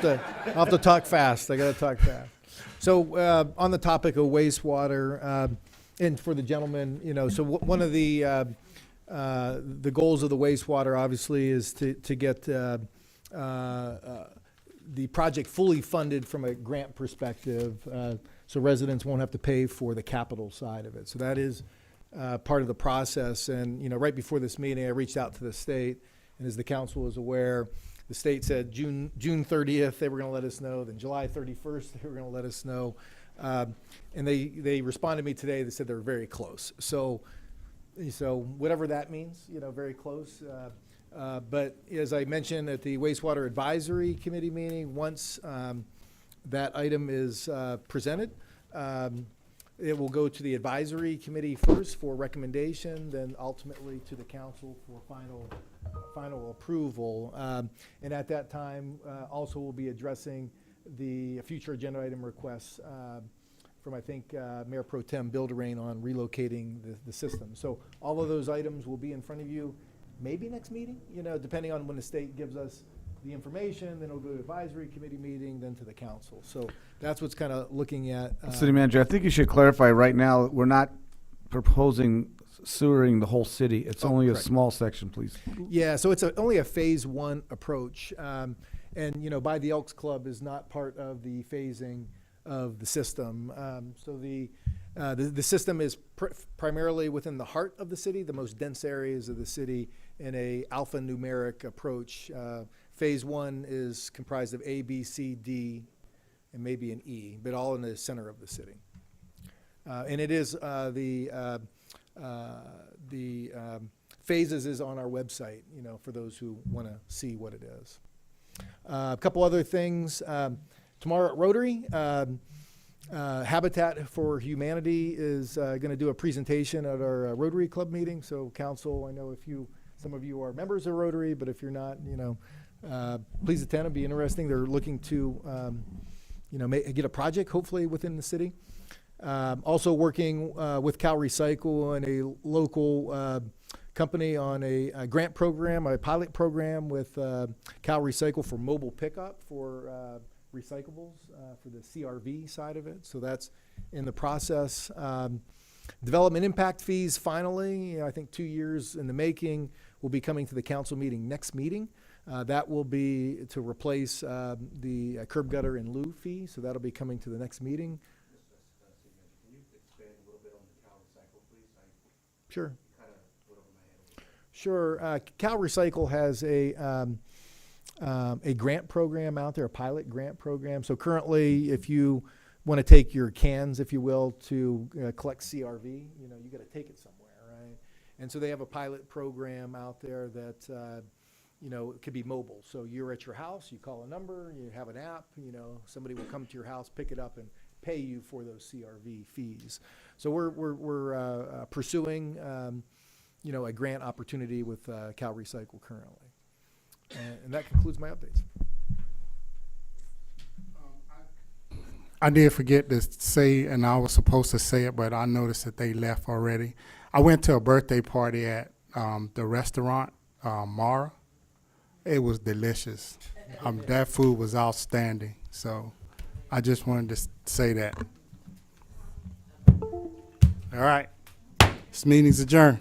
to talk fast. I got to talk fast. So on the topic of wastewater, and for the gentleman, so one of the goals of the wastewater obviously is to get the project fully funded from a grant perspective, so residents won't have to pay for the capital side of it. So that is part of the process. And right before this meeting, I reached out to the state, and as the council is aware, the state said June 30th they were going to let us know. Then July 31st they were going to let us know, and they responded to me today. They said they're very close. So whatever that means, very close. But as I mentioned at the wastewater advisory committee meeting, once that item is presented, it will go to the advisory committee first for recommendation, then ultimately to the council for final approval. And at that time, also we'll be addressing the future agenda item requests from, I think, Mayor Pro Tem Bilderain on relocating the system. So all of those items will be in front of you maybe next meeting, depending on when the state gives us the information, then it'll go to advisory committee meeting, then to the council. So that's what's kind of looking at. City manager, I think you should clarify right now, we're not proposing sewering the whole city. It's only a small section, please. Yeah, so it's only a phase 1 approach. And, by the Elks Club is not part of the phasing of the system. So the system is primarily within the heart of the city, the most dense areas of the city, in a alphanumeric approach. Phase 1 is comprised of A, B, C, D, and maybe an E, but all in the center of the city. And it is the phases is on our website, for those who want to see what it is. A couple other things. Tomorrow at Rotary, Habitat for Humanity is going to do a presentation at our Rotary Club meeting. So council, I know some of you are members of Rotary, but if you're not, please attend. It'll be interesting. They're looking to, get a project hopefully within the city. Also working with Cal Recycle and a local company on a grant program, a pilot program with Cal Recycle for mobile pickup for recyclables for the CRV side of it. So that's in the process. Development impact fees, finally, I think 2 years in the making, will be coming to the council meeting next meeting. That will be to replace the curb gutter and lieu fee, so that'll be coming to the next meeting. Can you expand a little bit on the Cal Recycle, please? Sure. Kind of went over my head. Sure. Cal Recycle has a grant program out there, a pilot grant program. So currently, if you want to take your cans, if you will, to collect CRV, you got to take it somewhere, right? And so they have a pilot program out there that, it could be mobile. So you're at your house, you call a number, you have an app, somebody will come to your house, pick it up, and pay you for those CRV fees. So we're pursuing, a grant opportunity with Cal Recycle currently. And that concludes my updates. I did forget to say, and I was supposed to say it, but I noticed that they left already. I went to a birthday party at the restaurant, Mara. It was delicious. That food was outstanding. So I just wanted to say that. All right. This meeting's adjourned.